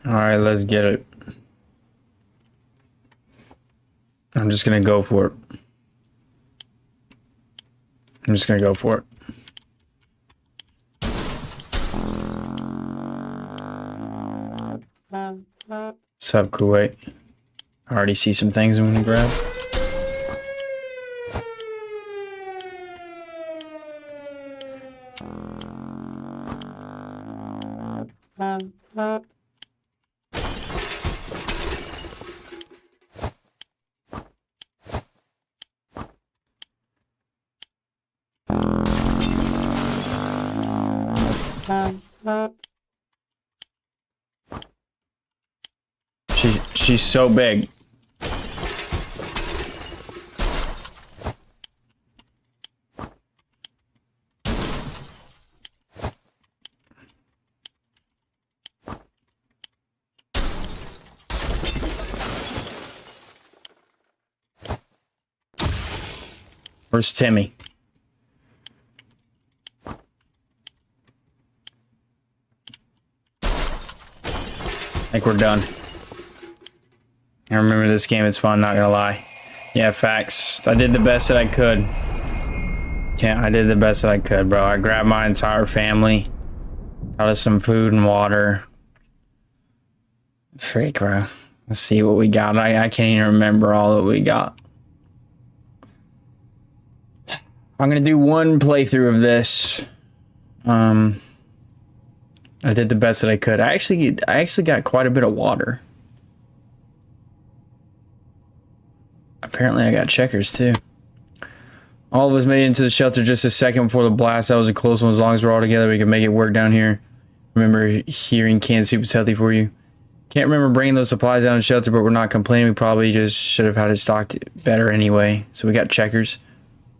All right, let's get it. I'm just gonna go for it. I'm just gonna go for it. What's up, Kuwait? I already see some things I'm gonna grab. She's so big. Where's Timmy? I think we're done. I remember this game, it's fun, not gonna lie. Yeah, facts. I did the best that I could. Yeah, I did the best that I could, bro. I grabbed my entire family. Got us some food and water. Freak, bro. Let's see what we got. I can't even remember all that we got. I'm gonna do one playthrough of this. I did the best that I could. I actually got quite a bit of water. Apparently I got checkers too. All of us made it into the shelter just a second before the blast. That was a close one. As long as we're all together, we can make it work down here. Remember hearing canned soup is healthy for you. Can't remember bringing those supplies down to the shelter, but we're not complaining. We probably just should have had it stocked better anyway. So we got checkers.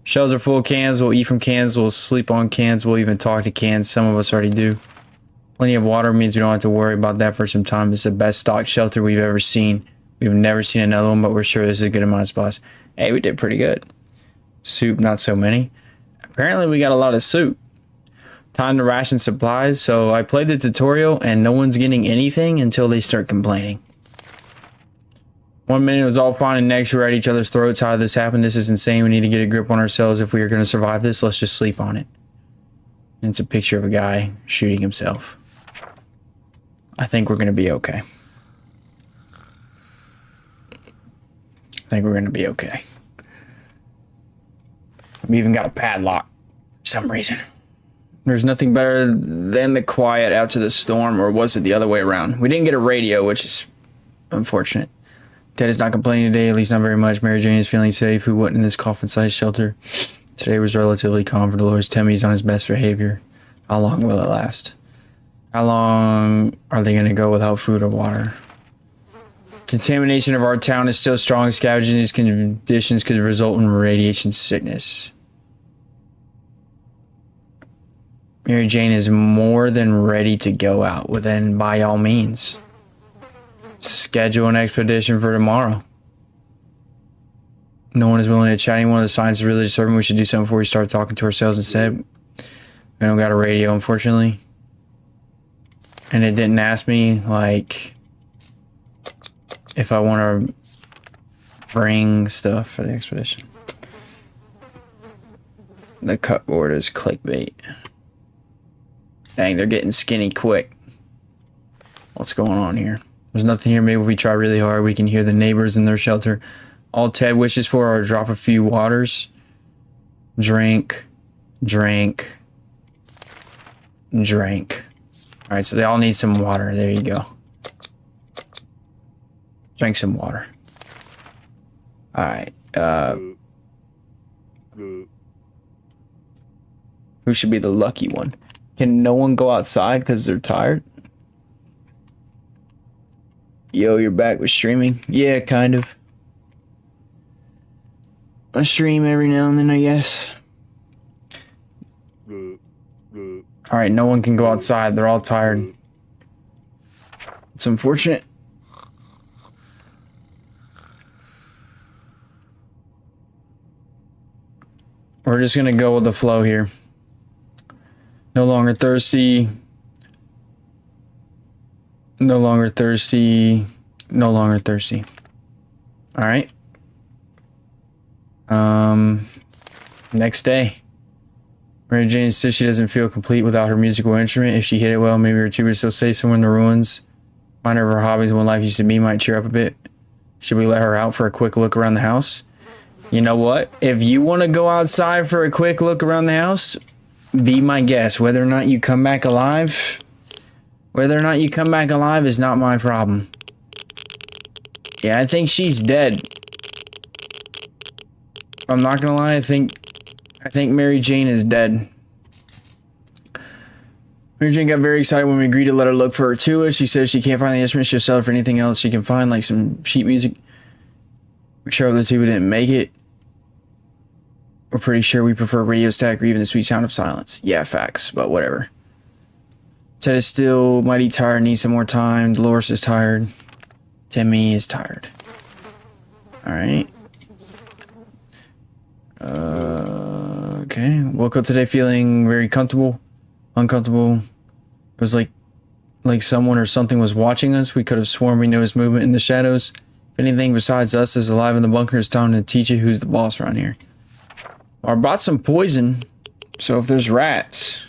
Shelves are full of cans. We'll eat from cans. We'll sleep on cans. We'll even talk to cans. Some of us already do. Plenty of water means we don't have to worry about that for some time. It's the best stocked shelter we've ever seen. We've never seen another one, but we're sure this is a good amount of supplies. Hey, we did pretty good. Soup, not so many. Apparently we got a lot of soup. Time to ration supplies. So I played the tutorial and no one's getting anything until they start complaining. 1 minute it was all fine and next we're at each other's throats. How did this happen? This is insane. We need to get a grip on ourselves. If we are going to survive this, let's just sleep on it. And it's a picture of a guy shooting himself. I think we're going to be okay. I think we're going to be okay. We even got a padlock for some reason. There's nothing better than the quiet after the storm, or was it the other way around? We didn't get a radio, which is unfortunate. Ted is not complaining today, at least not very much. Mary Jane is feeling safe. Who went in this coffin-sized shelter? Today was relatively calm for Dolores. Timmy's on his best behavior. How long will it last? How long are they going to go without food or water? Contamination of our town is still strong. Scavenging these conditions could result in radiation sickness. Mary Jane is more than ready to go out. Well, then, by all means, schedule an expedition for tomorrow. No one is willing to chat. One of the signs is really disturbing. We should do something before we start talking to ourselves instead. We don't got a radio, unfortunately. And it didn't ask me, like, if I want to bring stuff for the expedition. The cupboard is clickbait. Dang, they're getting skinny quick. What's going on here? There's nothing here. Maybe if we try really hard, we can hear the neighbors in their shelter. All Ted wishes for are drop a few waters. Drink. Drink. Drink. Alright, so they all need some water. There you go. Drink some water. Alright. Who should be the lucky one? Can no one go outside because they're tired? Yo, you're back with streaming? Yeah, kind of. I stream every now and then, I guess. Alright, no one can go outside. They're all tired. It's unfortunate. We're just gonna go with the flow here. No longer thirsty. No longer thirsty. No longer thirsty. All right. Next day. Mary Jane says she doesn't feel complete without her musical instrument. If she hit it well, maybe her tuba is still safe somewhere in the ruins. Mind her of her hobbies and what life used to be might cheer up a bit. Should we let her out for a quick look around the house? You know what? If you want to go outside for a quick look around the house, be my guest. Whether or not you come back alive, is not my problem. Yeah, I think she's dead. I'm not gonna lie, I think Mary Jane is dead. Mary Jane got very excited when we agreed to let her look for her tuba. She says she can't find the instrument. She'll sell it for anything else she can find, like some sheet music. We're sure the tuba didn't make it. We're pretty sure we prefer radio static or even the sweet sound of silence. Yeah, facts, but whatever. Ted is still mighty tired, needs some more time. Dolores is tired. Timmy is tired. Alright. Okay. Woke up today feeling very comfortable. Uncomfortable. It was like someone or something was watching us. We could have sworn we noticed movement in the shadows. If anything besides us is alive in the bunker, it's time to teach you who's the boss around here. I brought some poison. So if there's rats,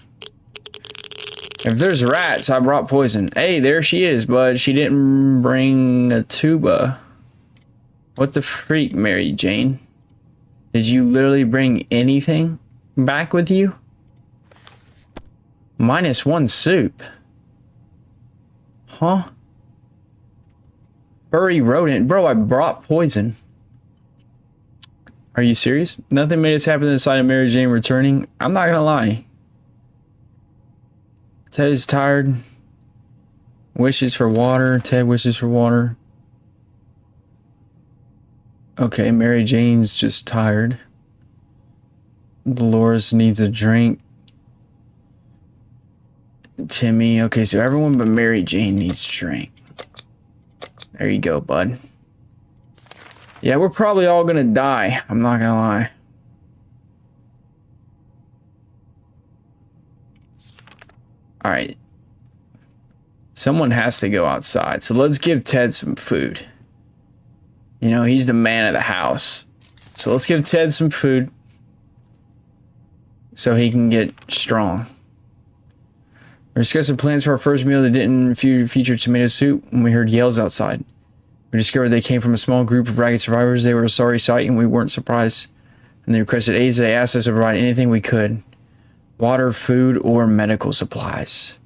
I brought poison. Hey, there she is, but she didn't bring a tuba. What the freak, Mary Jane? Did you literally bring anything back with you? -1 soup. Huh? Furry rodent. Bro, I brought poison. Are you serious? Nothing made us happy than the sight of Mary Jane returning. I'm not gonna lie. Ted is tired. Wishes for water. Ted wishes for water. Okay, Mary Jane's just tired. Dolores needs a drink. Timmy. Okay, so everyone but Mary Jane needs a drink. There you go, bud. Yeah, we're probably all gonna die. I'm not gonna lie. Alright. Someone has to go outside. So let's give Ted some food. You know, he's the man of the house. So let's give Ted some food. So he can get strong. We're discussing plans for our first meal that didn't feature tomato soup when we heard yells outside. We discovered they came from a small group of ragged survivors. They were a sorry sight and we weren't surprised. And they requested aids. They asked us to provide anything we could. Water, food, or medical supplies.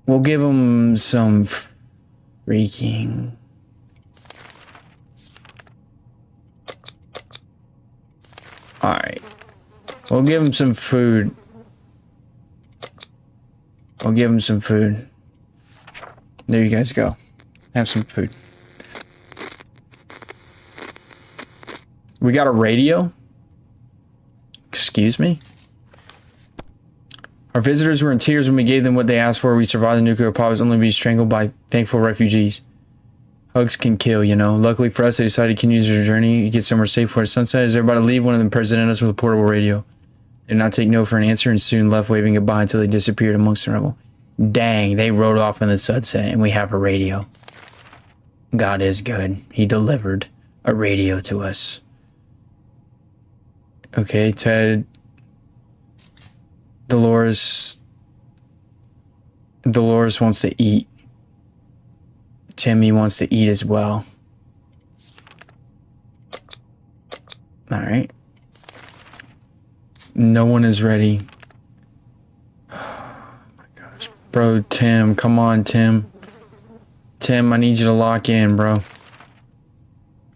We'll give them some freaking... Alright. We'll give them some food. We'll give them some food. There you guys go. Have some food. We got a radio? Excuse me? Our visitors were in tears when we gave them what they asked for. We survived the nuclear pop, only to be strangled by thankful refugees. Hugs can kill, you know. Luckily for us, they decided to continue their journey, get somewhere safe before sunset. As they're about to leave, one of them presented us with a portable radio. They did not take no for an answer and soon left waving goodbye until they disappeared amongst the rubble. Dang, they rode off in the sunset and we have a radio. God is good. He delivered a radio to us. Okay, Ted. Dolores wants to eat. Timmy wants to eat as well. Alright. No one is ready. Oh my gosh. Bro, Tim. Come on, Tim. Tim, I need you to lock in, bro.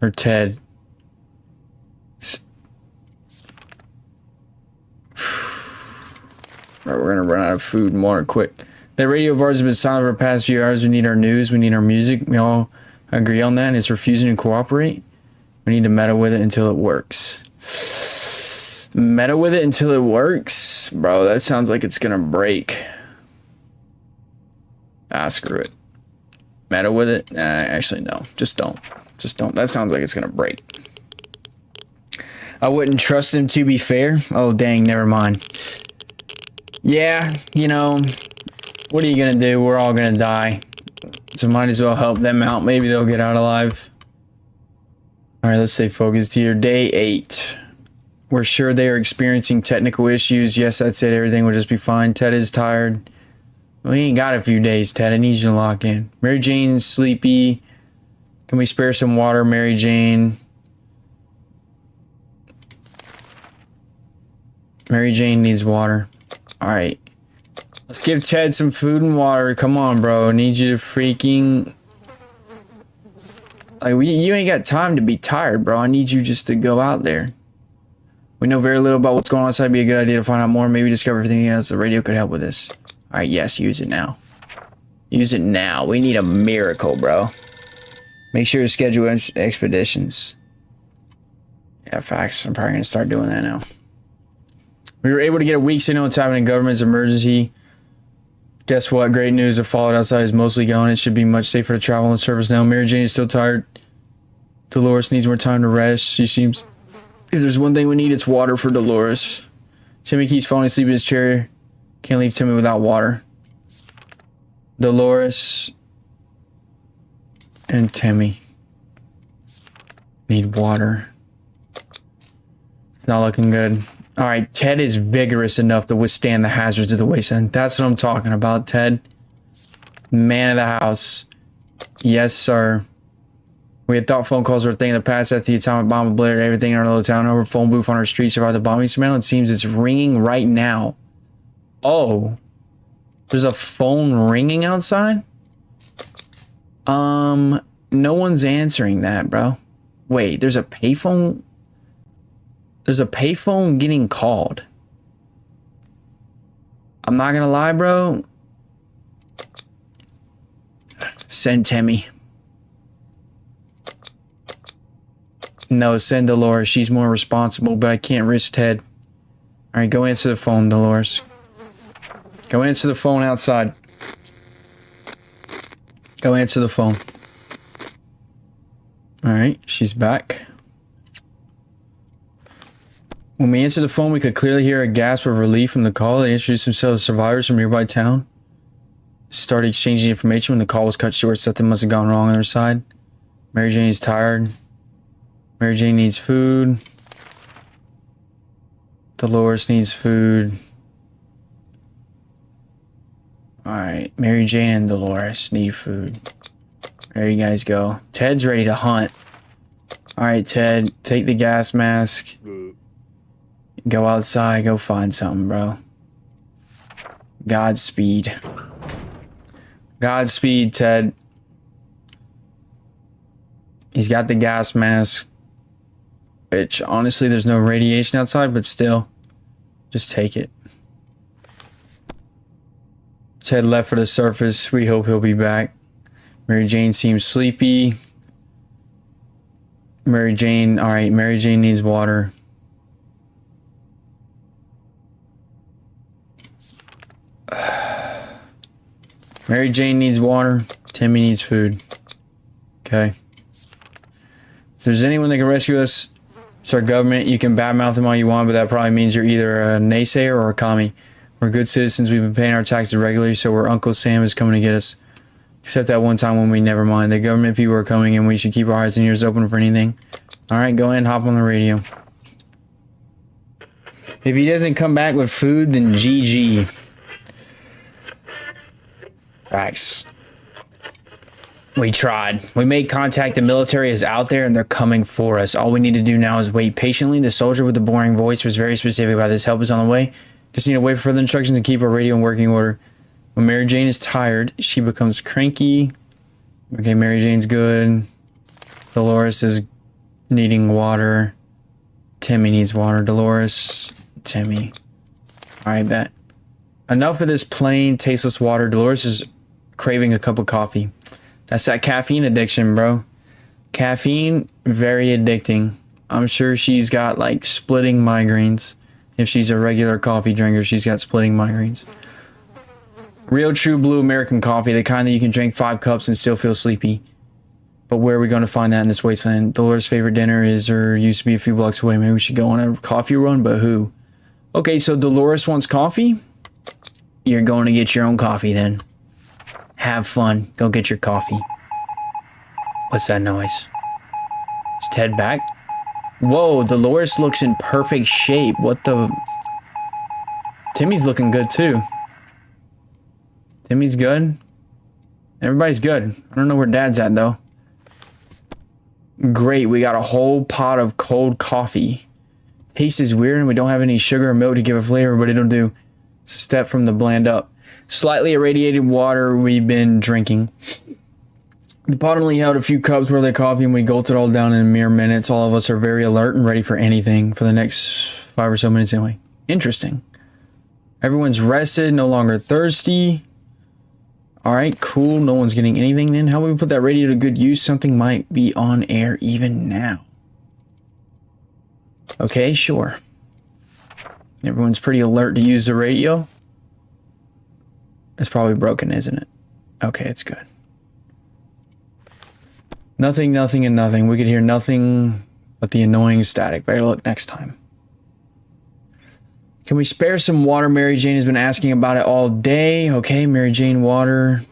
Or Ted. Right, we're gonna run out of food and water quick. The radio of ours has been silent for the past few hours. We need our news. We need our music. We all agree on that. And it's refusing to cooperate. We need to meddle with it until it works. Meddle with it until it works? Bro, that sounds like it's gonna break. Ah, screw it. Meddle with it? Nah, actually, no. Just don't. Just don't. That sounds like it's gonna break. I wouldn't trust him, to be fair. Oh, dang, never mind. Yeah, you know, What are you gonna do? We're all gonna die. So might as well help them out. Maybe they'll get out alive. Alright, let's stay focused here. Day 8. We're sure they are experiencing technical issues. Yes, that's it. Everything will just be fine. Ted is tired. We ain't got a few days, Ted. I need you to lock in. Mary Jane's sleepy. Can we spare some water, Mary Jane? Mary Jane needs water. Alright. Let's give Ted some food and water. Come on, bro. I need you to freaking... Like, you ain't got time to be tired, bro. I need you just to go out there. We know very little about what's going on, so it'd be a good idea to find out more. Maybe discover everything else. The radio could help with this. Alright, yes, use it now. Use it now. We need a miracle, bro. Make sure to schedule expeditions. Yeah, facts. I'm probably going to start doing that now. We were able to get a weak signal what's happening in government's emergency. Guess what? Great news. The fallout outside is mostly gone. It should be much safer to travel on service now. Mary Jane is still tired. Dolores needs more time to rest. She seems... If there's one thing we need, it's water for Dolores. Timmy keeps falling asleep in his chair. Can't leave Timmy without water. Dolores and Timmy need water. It's not looking good. Alright, Ted is vigorous enough to withstand the hazards of the wasteland. That's what I'm talking about, Ted. Man of the house. Yes, sir. We had thought phone calls were a thing in the past after the atomic bomb obliterated everything in our little town. Our phone booth on our street survived the bombing smell. It seems it's ringing right now. Oh. There's a phone ringing outside? No one's answering that, bro. Wait, there's a payphone? There's a payphone getting called. I'm not gonna lie, bro. Send Timmy. No, send Dolores. She's more responsible, but I can't risk Ted. Alright, go answer the phone, Dolores. Go answer the phone outside. Go answer the phone. Alright, she's back. When we answered the phone, we could clearly hear a gasp of relief from the call. They introduced themselves as survivors from a nearby town. Started exchanging information. When the call was cut short, something must have gone wrong on their side. Mary Jane is tired. Mary Jane needs food. Dolores needs food. Alright, Mary Jane and Dolores need food. There you guys go. Ted's ready to hunt. Alright, Ted, take the gas mask. Go outside, go find something, bro. Godspeed. Godspeed, Ted. He's got the gas mask. Which, honestly, there's no radiation outside, but still. Just take it. Ted left for the surface. We hope he'll be back. Mary Jane seems sleepy. Mary Jane, alright, Mary Jane needs water. Mary Jane needs water. Timmy needs food. Okay. If there's anyone that can rescue us, it's our government. You can badmouth them all you want, but that probably means you're either a naysayer or a commie. We're good citizens. We've been paying our taxes regularly, so where Uncle Sam is coming to get us. Except that one time when we never mind. The government people are coming and we should keep our eyes and ears open for anything. Alright, go ahead and hop on the radio. If he doesn't come back with food, then GG. Facts. We tried. We made contact. The military is out there and they're coming for us. All we need to do now is wait patiently. The soldier with the boring voice was very specific about this. Help is on the way. Just need to wait for further instructions and keep our radio in working order. When Mary Jane is tired, she becomes cranky. Okay, Mary Jane's good. Dolores is needing water. Timmy needs water. Dolores, Timmy. Alright, bet. Enough of this plain, tasteless water. Dolores is craving a cup of coffee. That's that caffeine addiction, bro. Caffeine, very addicting. I'm sure she's got, like, splitting migraines. If she's a regular coffee drinker, she's got splitting migraines. Real true blue American coffee, the kind that you can drink 5 cups and still feel sleepy. But where are we going to find that in this wasteland? Dolores' favorite dinner is, or used to be, a few blocks away. Maybe we should go on a coffee run, but who? Okay, so Dolores wants coffee? You're going to get your own coffee then. Have fun. Go get your coffee. What's that noise? Is Ted back? Whoa, Dolores looks in perfect shape. What the... Timmy's looking good too. Timmy's good. Everybody's good. I don't know where Dad's at though. Great, we got a whole pot of cold coffee. Taste is weird and we don't have any sugar or milk to give a flavor, but it'll do. It's a step from the bland up. Slightly irradiated water we've been drinking. The pot only held a few cups worth of coffee and we gulped it all down in mere minutes. All of us are very alert and ready for anything for the next 5 or so minutes anyway. Interesting. Everyone's rested, no longer thirsty. Alright, cool. No one's getting anything then. How about we put that radio to good use? Something might be on air even now. Okay, sure. Everyone's pretty alert to use the radio. It's probably broken, isn't it? Okay, it's good. Nothing, nothing, and nothing. We could hear nothing but the annoying static. Better look next time. Can we spare some water? Mary Jane has been asking about it all day. Okay, Mary Jane, water.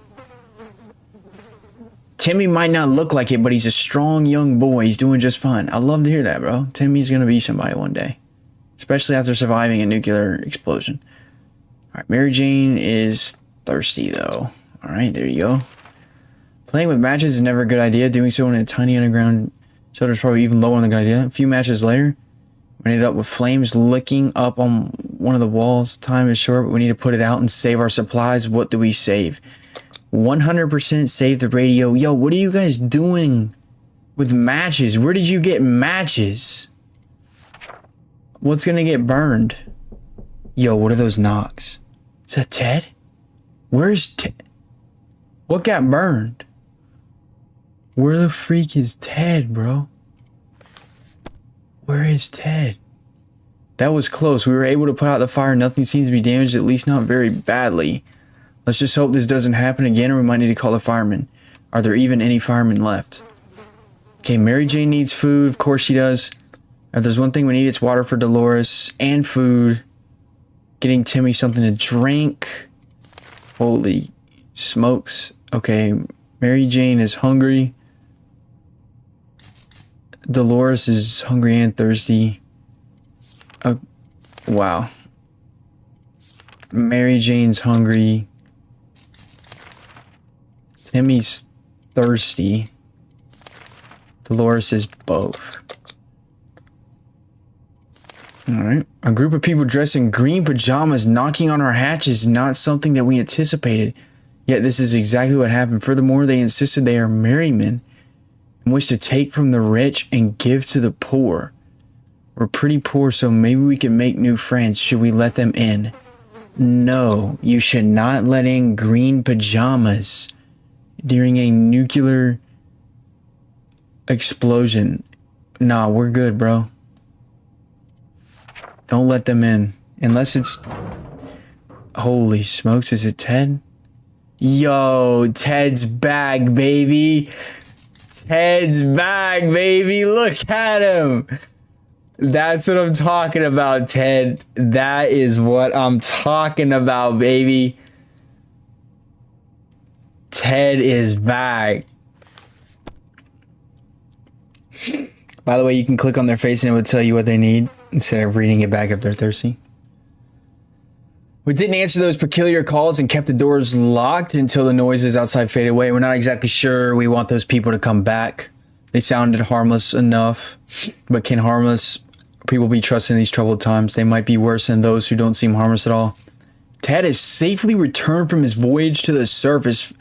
Timmy might not look like it, but he's a strong young boy. He's doing just fine. I'd love to hear that, bro. Timmy's gonna be somebody one day. Especially after surviving a nuclear explosion. Alright, Mary Jane is thirsty, though. Alright, there you go. Playing with matches is never a good idea. Doing so in a tiny underground shelter is probably even lower than a good idea. A few matches later, we ended up with flames licking up on one of the walls. Time is short, but we need to put it out and save our supplies. What do we save? 100% save the radio. Yo, what are you guys doing with matches? Where did you get matches? What's gonna get burned? Yo, what are those knocks? Is that Ted? Where's Ted? What got burned? Where the freak is Ted, bro? Where is Ted? That was close. We were able to put out the fire. Nothing seems to be damaged, at least not very badly. Let's just hope this doesn't happen again, or we might need to call the firemen. Are there even any firemen left? Okay, Mary Jane needs food. Of course she does. If there's one thing we need, it's water for Dolores and food. Getting Timmy something to drink. Holy smokes. Okay, Mary Jane is hungry. Dolores is hungry and thirsty. Wow. Mary Jane's hungry. Timmy's thirsty. Dolores is both. Alright. A group of people dressed in green pajamas knocking on our hatches is not something that we anticipated. Yet this is exactly what happened. Furthermore, they insisted they are married men and wish to take from the rich and give to the poor. We're pretty poor, so maybe we can make new friends. Should we let them in? No, you should not let in green pajamas during a nuclear explosion. Nah, we're good, bro. Don't let them in. Unless it's... Holy smokes, is it Ted? Yo, Ted's back, baby. Ted's back, baby. Look at him. That's what I'm talking about, Ted. That is what I'm talking about, baby. Ted is back. By the way, you can click on their face and it will tell you what they need instead of reading it back if they're thirsty. We didn't answer those peculiar calls and kept the doors locked until the noises outside faded away. We're not exactly sure we want those people to come back. They sounded harmless enough, but can harmless people be trusted in these troubled times? They might be worse than those who don't seem harmless at all. Ted has safely returned from his voyage to the surface.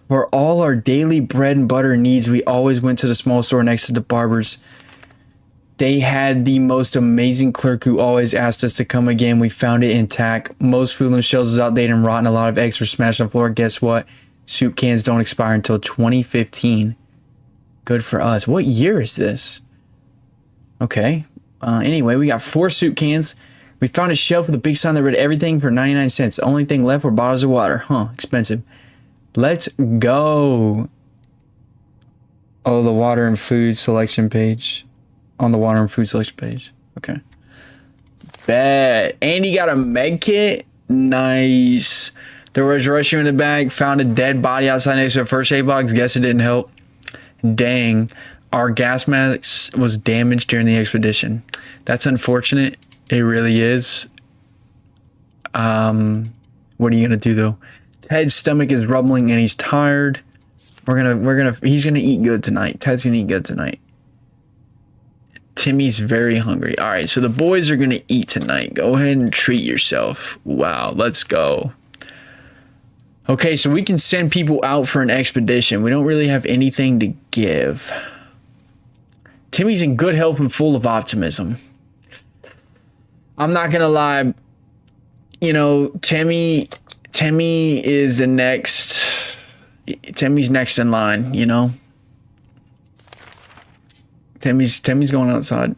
For all our daily bread and butter needs, we always went to the small store next to the barber's. They had the most amazing clerk who always asked us to come again. We found it intact. Most food on the shelves was outdated and rotten. A lot of eggs were smashed on the floor. Guess what? Soup cans don't expire until 2015. Good for us. What year is this? Okay. Anyway, we got 4 soup cans. We found a shelf with a big sign that read everything for 99 cents. The only thing left were bottles of water. Huh, expensive. Let's go. Oh, the water and food selection page. On the water and food selection page. Okay. Bet. And you got a med kit? Nice. There was rushing in the back, found a dead body outside next to a first aid box. Guess it didn't help. Dang, our gas mask was damaged during the expedition. That's unfortunate. It really is. What are you gonna do though? Ted's stomach is rumbling and he's tired. He's gonna eat good tonight. Ted's gonna eat good tonight. Timmy's very hungry. All right, so the boys are gonna eat tonight. Go ahead and treat yourself. Wow, let's go. Okay, so we can send people out for an expedition. We don't really have anything to give. Timmy's in good health and full of optimism. I'm not gonna lie. You know, Timmy is the next. Timmy's next in line. You know. Timmy's going outside.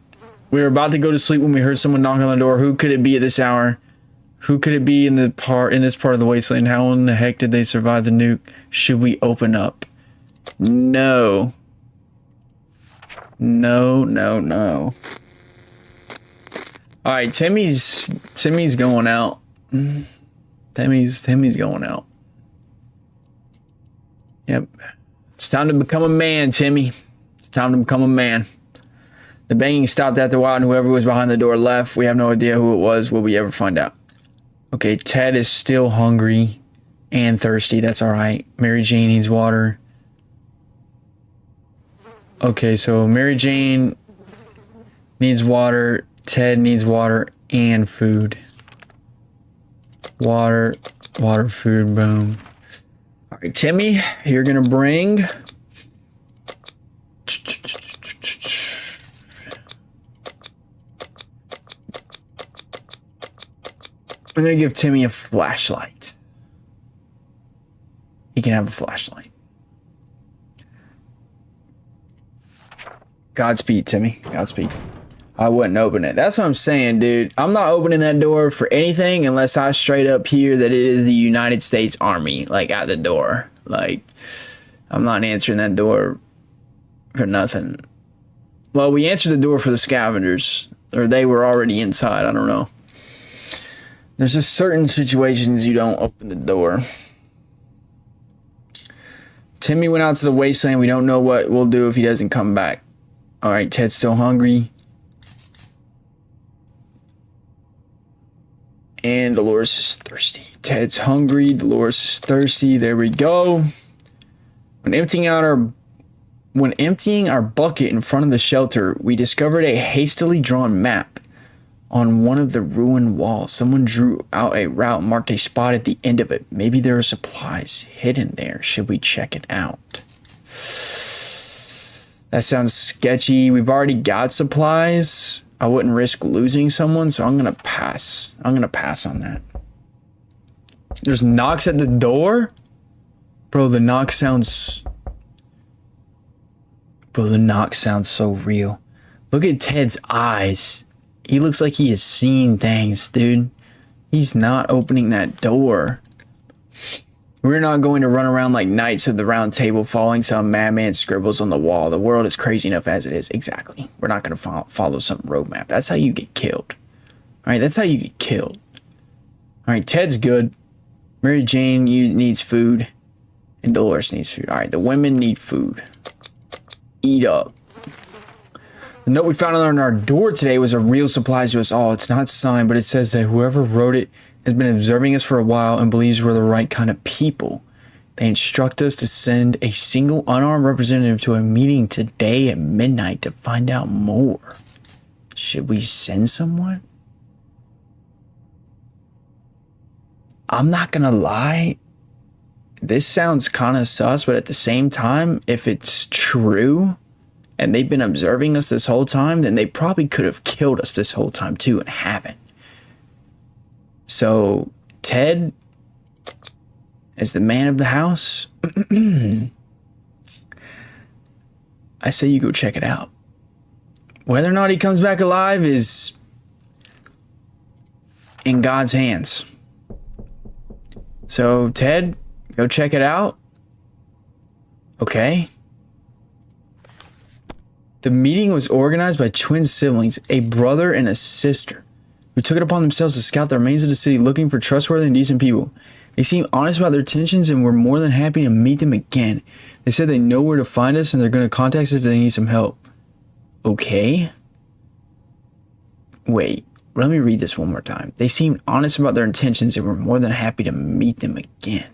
We were about to go to sleep when we heard someone knock on the door. Who could it be at this hour? Who could it be in this part of the wasteland? How in the heck did they survive the nuke? Should we open up? No. No. All right, Timmy's going out. Timmy's going out. Yep. It's time to become a man, Timmy. It's time to become a man. The banging stopped after a while, and whoever was behind the door left. We have no idea who it was. Will we ever find out? Okay, Ted is still hungry and thirsty. That's all right. Mary Jane needs water. Okay, so Mary Jane needs water. Ted needs water and food. Water, food, boom. All right, Timmy, you're going to bring... I'm going to give Timmy a flashlight. He can have a flashlight. Godspeed, Timmy. Godspeed. I wouldn't open it. That's what I'm saying, dude. I'm not opening that door for anything unless I straight up hear that it is the United States Army, like, at the door. Like, I'm not answering that door for nothing. Well, we answered the door for the scavengers, or they were already inside. I don't know. There's just certain situations you don't open the door. Timmy went out to the wasteland. We don't know what we'll do if he doesn't come back. All right, Ted's still hungry. And Dolores is thirsty. Ted's hungry. Dolores is thirsty. There we go. When emptying our bucket in front of the shelter, we discovered a hastily drawn map on one of the ruined walls. Someone drew out a route and marked a spot at the end of it. Maybe there are supplies hidden there. Should we check it out? That sounds sketchy. We've already got supplies. I wouldn't risk losing someone, so I'm going to pass. I'm going to pass on that. There's knocks at the door? Bro, the knock sounds... Bro, the knock sounds so real. Look at Ted's eyes. He looks like he has seen things, dude. He's not opening that door. We're not going to run around like knights of the round table following some madman scribbles on the wall. The world is crazy enough as it is. Exactly. We're not going to follow some roadmap. That's how you get killed. All right, that's how you get killed. All right, Ted's good. Mary Jane needs food. And Dolores needs food. All right, the women need food. Eat up. The note we found on our door today was a real surprise to us all. It's not signed, but it says that whoever wrote it has been observing us for a while and believes we're the right kind of people. They instruct us to send a single unarmed representative to a meeting today at midnight to find out more. Should we send someone? I'm not gonna lie. This sounds kind of sus, but at the same time, if it's true and they've been observing us this whole time, then they probably could have killed us this whole time too and haven't. So, Ted, as the man of the house, I say you go check it out. Whether or not he comes back alive is in God's hands. So, Ted, go check it out. Okay. The meeting was organized by twin siblings, a brother and a sister, who took it upon themselves to scout the remains of the city looking for trustworthy and decent people. They seem honest about their intentions and we're more than happy to meet them again. They said they know where to find us and they're going to contact us if they need some help. Okay. Wait, let me read this one more time. They seemed honest about their intentions and we're more than happy to meet them again.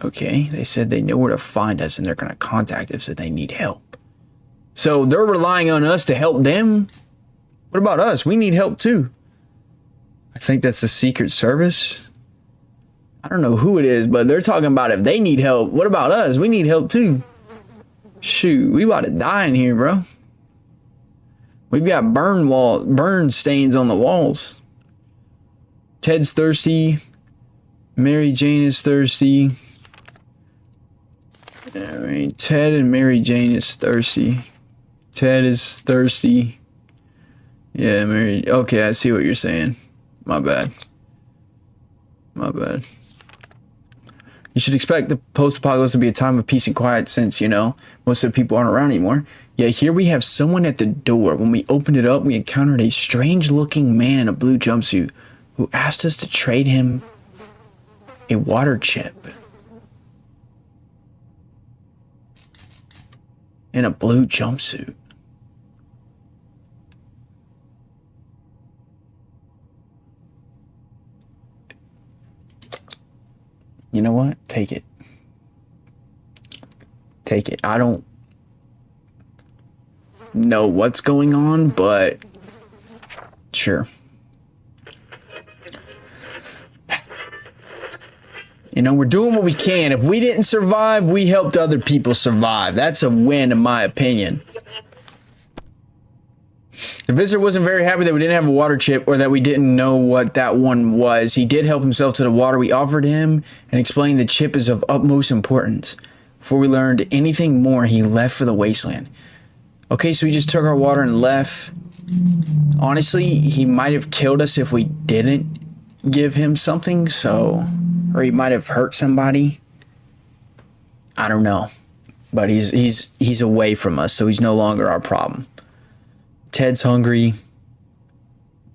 Okay, they said they know where to find us and they're going to contact us if they need help. So they're relying on us to help them. What about us? We need help too. I think that's the Secret Service. I don't know who it is, but they're talking about if they need help. What about us? We need help too. Shoot, we about to die in here, bro. We've got burn stains on the walls. Ted's thirsty. Mary Jane is thirsty. I mean, Ted and Mary Jane is thirsty. Ted is thirsty. Yeah, Mary. Okay, I see what you're saying. My bad. My bad. You should expect the post-apocalypse to be a time of peace and quiet since, you know, most of the people aren't around anymore. Yet here we have someone at the door. When we opened it up, we encountered a strange-looking man in a blue jumpsuit who asked us to trade him a water chip. In a blue jumpsuit. You know what? Take it. Take it. I don't know what's going on, but sure. You know, we're doing what we can. If we didn't survive, we helped other people survive. That's a win, in my opinion. The visitor wasn't very happy that we didn't have a water chip or that we didn't know what that one was. He did help himself to the water we offered him and explained the chip is of utmost importance. Before we learned anything more, he left for the wasteland. Okay, so he just took our water and left. Honestly, he might have killed us if we didn't give him something, so... Or he might have hurt somebody. I don't know. But he's away from us, so he's no longer our problem. Ted's hungry.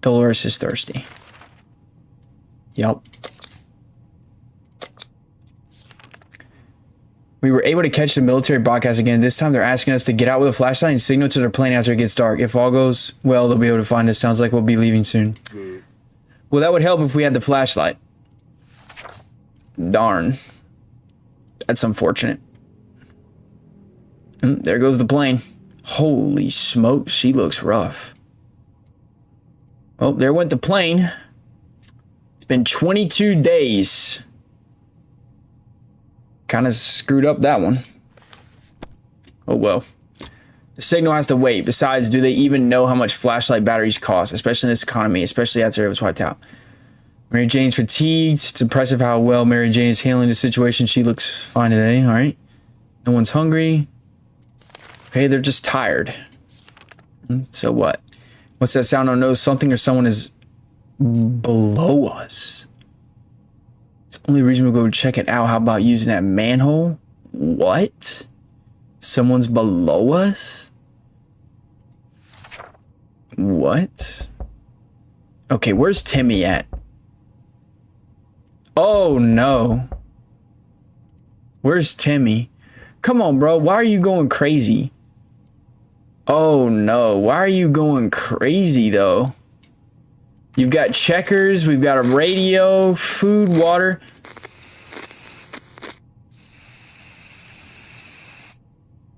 Dolores is thirsty. Yep. We were able to catch the military broadcast again. This time they're asking us to get out with a flashlight and signal to their plane after it gets dark. If all goes well, they'll be able to find us. Sounds like we'll be leaving soon. Well, that would help if we had the flashlight. Darn. That's unfortunate. There goes the plane. Holy smoke, she looks rough. Oh, there went the plane. It's been 22 days. Kind of screwed up that one. Oh well. The signal has to wait. Besides, do they even know how much flashlight batteries cost, especially in this economy, especially after it was wiped out? Mary Jane's fatigued. It's impressive how well Mary Jane is handling the situation. She looks fine today. All right. No one's hungry. Okay, they're just tired. So what? What's that sound? I don't know. Something or someone is below us. It's the only reason we'll go check it out. How about using that manhole? What? Someone's below us? What? Okay, where's Timmy at? Oh no. Where's Timmy? Come on, bro. Why are you going crazy? Oh no. Why are you going crazy though? You've got checkers. We've got a radio, food, water.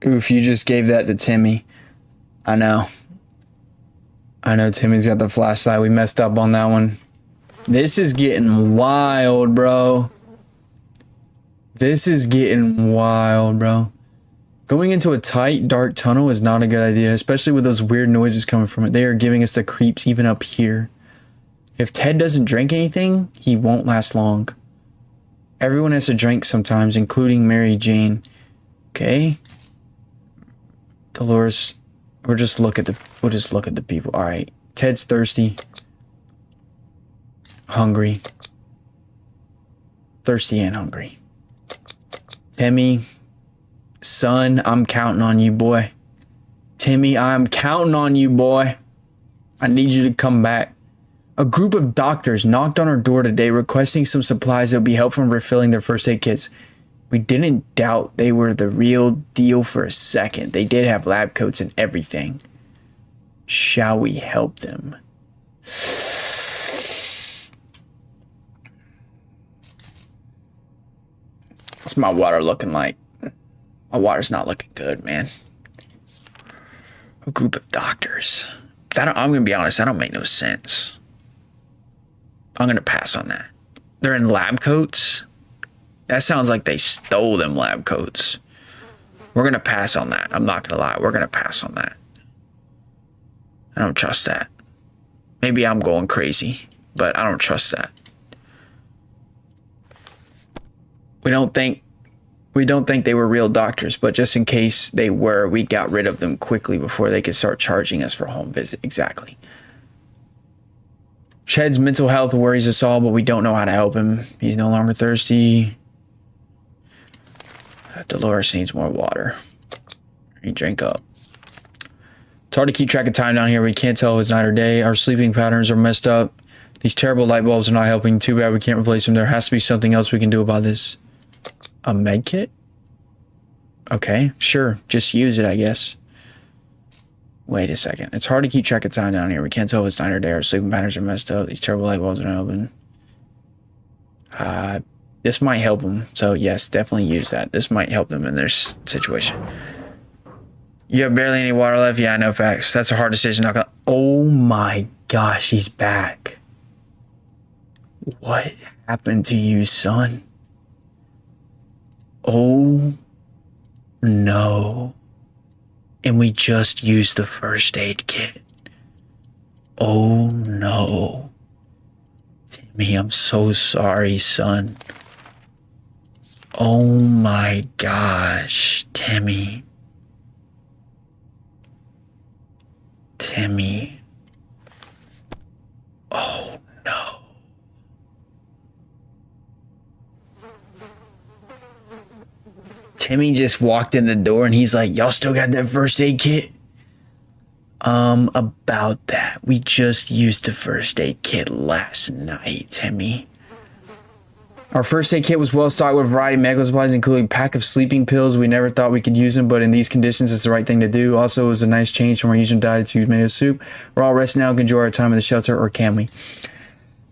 Oof, you just gave that to Timmy. I know. I know Timmy's got the flashlight. We messed up on that one. This is getting wild, bro. This is getting wild, bro. Going into a tight, dark tunnel is not a good idea, especially with those weird noises coming from it. They are giving us the creeps even up here. If Ted doesn't drink anything, he won't last long. Everyone has to drink sometimes, including Mary Jane. Okay. Dolores, we'll just look at the people. All right. Ted's thirsty. Hungry. Thirsty and hungry. Timmy, son, I'm counting on you, boy. Timmy, I'm counting on you, boy. I need you to come back. A group of doctors knocked on our door today requesting some supplies that would be helpful in refilling their first aid kits. We didn't doubt they were the real deal for a second. They did have lab coats and everything. Shall we help them? What's my water looking like? My water's not looking good, man. A group of doctors. I'm going to be honest, that don't make no sense. I'm going to pass on that. They're in lab coats. That sounds like they stole them lab coats. We're going to pass on that. I'm not going to lie. We're going to pass on that. I don't trust that. Maybe I'm going crazy, but I don't trust that. We don't think they were real doctors, but just in case they were, we got rid of them quickly before they could start charging us for a home visit. Exactly. Ched's mental health worries us all, but we don't know how to help him. He's no longer thirsty. Dolores needs more water. You drink up. It's hard to keep track of time down here. We can't tell if it's night or day. Our sleeping patterns are messed up. These terrible light bulbs are not helping. Too bad we can't replace them. There has to be something else we can do about this. A med kit? Okay, sure. Just use it, I guess. Wait a second. It's hard to keep track of time down here. We can't tell if it's night or day. Our sleeping patterns are messed up. These terrible light bulbs are not helping. This might help them. So yes, definitely use that. This might help them in their situation. You have barely any water left? Yeah, I know, facts. That's a hard decision. Oh my gosh, he's back. What happened to you, son? Oh no. And we just used the first aid kit. Oh no. Timmy, I'm so sorry, son. Oh my gosh, Timmy. Timmy. Oh no. Timmy just walked in the door and he's like, y'all still got that first aid kit? About that. We just used the first aid kit last night, Timmy. Our first aid kit was well stocked with a variety of medical supplies, including a pack of sleeping pills. We never thought we could use them, but in these conditions, it's the right thing to do. Also, it was a nice change from our usual diet to tomato soup. We're all rested now and can enjoy our time in the shelter, or can we?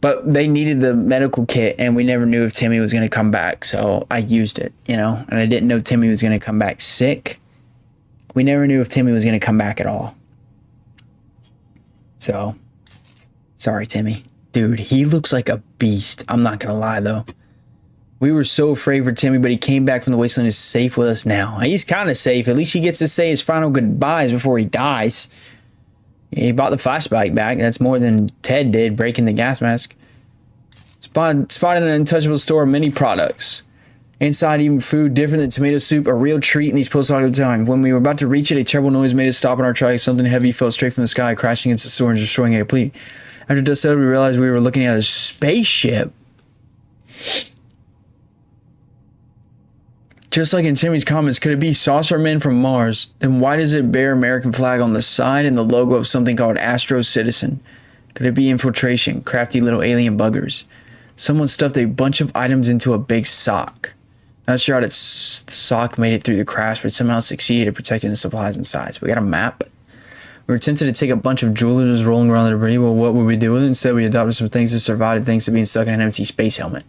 But they needed the medical kit, and we never knew if Timmy was going to come back, so I used it, you know? And I didn't know Timmy was going to come back sick. We never knew if Timmy was going to come back at all. So, sorry, Timmy. Dude, he looks like a beast. I'm not going to lie, though. We were so afraid for Timmy, but he came back from the wasteland and is safe with us now. He's kind of safe. At least he gets to say his final goodbyes before he dies. He bought the flashback back. That's more than Ted did, breaking the gas mask. Spotted in an untouchable store many products. Inside, even food different than tomato soup, a real treat in these post-apocalyptic time. When we were about to reach it, a terrible noise made us stop in our tracks. Something heavy fell straight from the sky, crashing into the store and destroying it complete. After dust settled, we realized we were looking at a spaceship. Just like in Timmy's comments, could it be saucer men from Mars? Then why does it bear American flag on the side and the logo of something called Astro Citizen? Could it be infiltration? Crafty little alien buggers. Someone stuffed a bunch of items into a big sock. Not sure how the sock made it through the crash, but somehow succeeded at protecting the supplies inside. So we got a map. We were tempted to take a bunch of jewelry just rolling around the debris. Well, what would we do with it? Instead, we adopted some things that survived thanks to being stuck in an empty space helmet.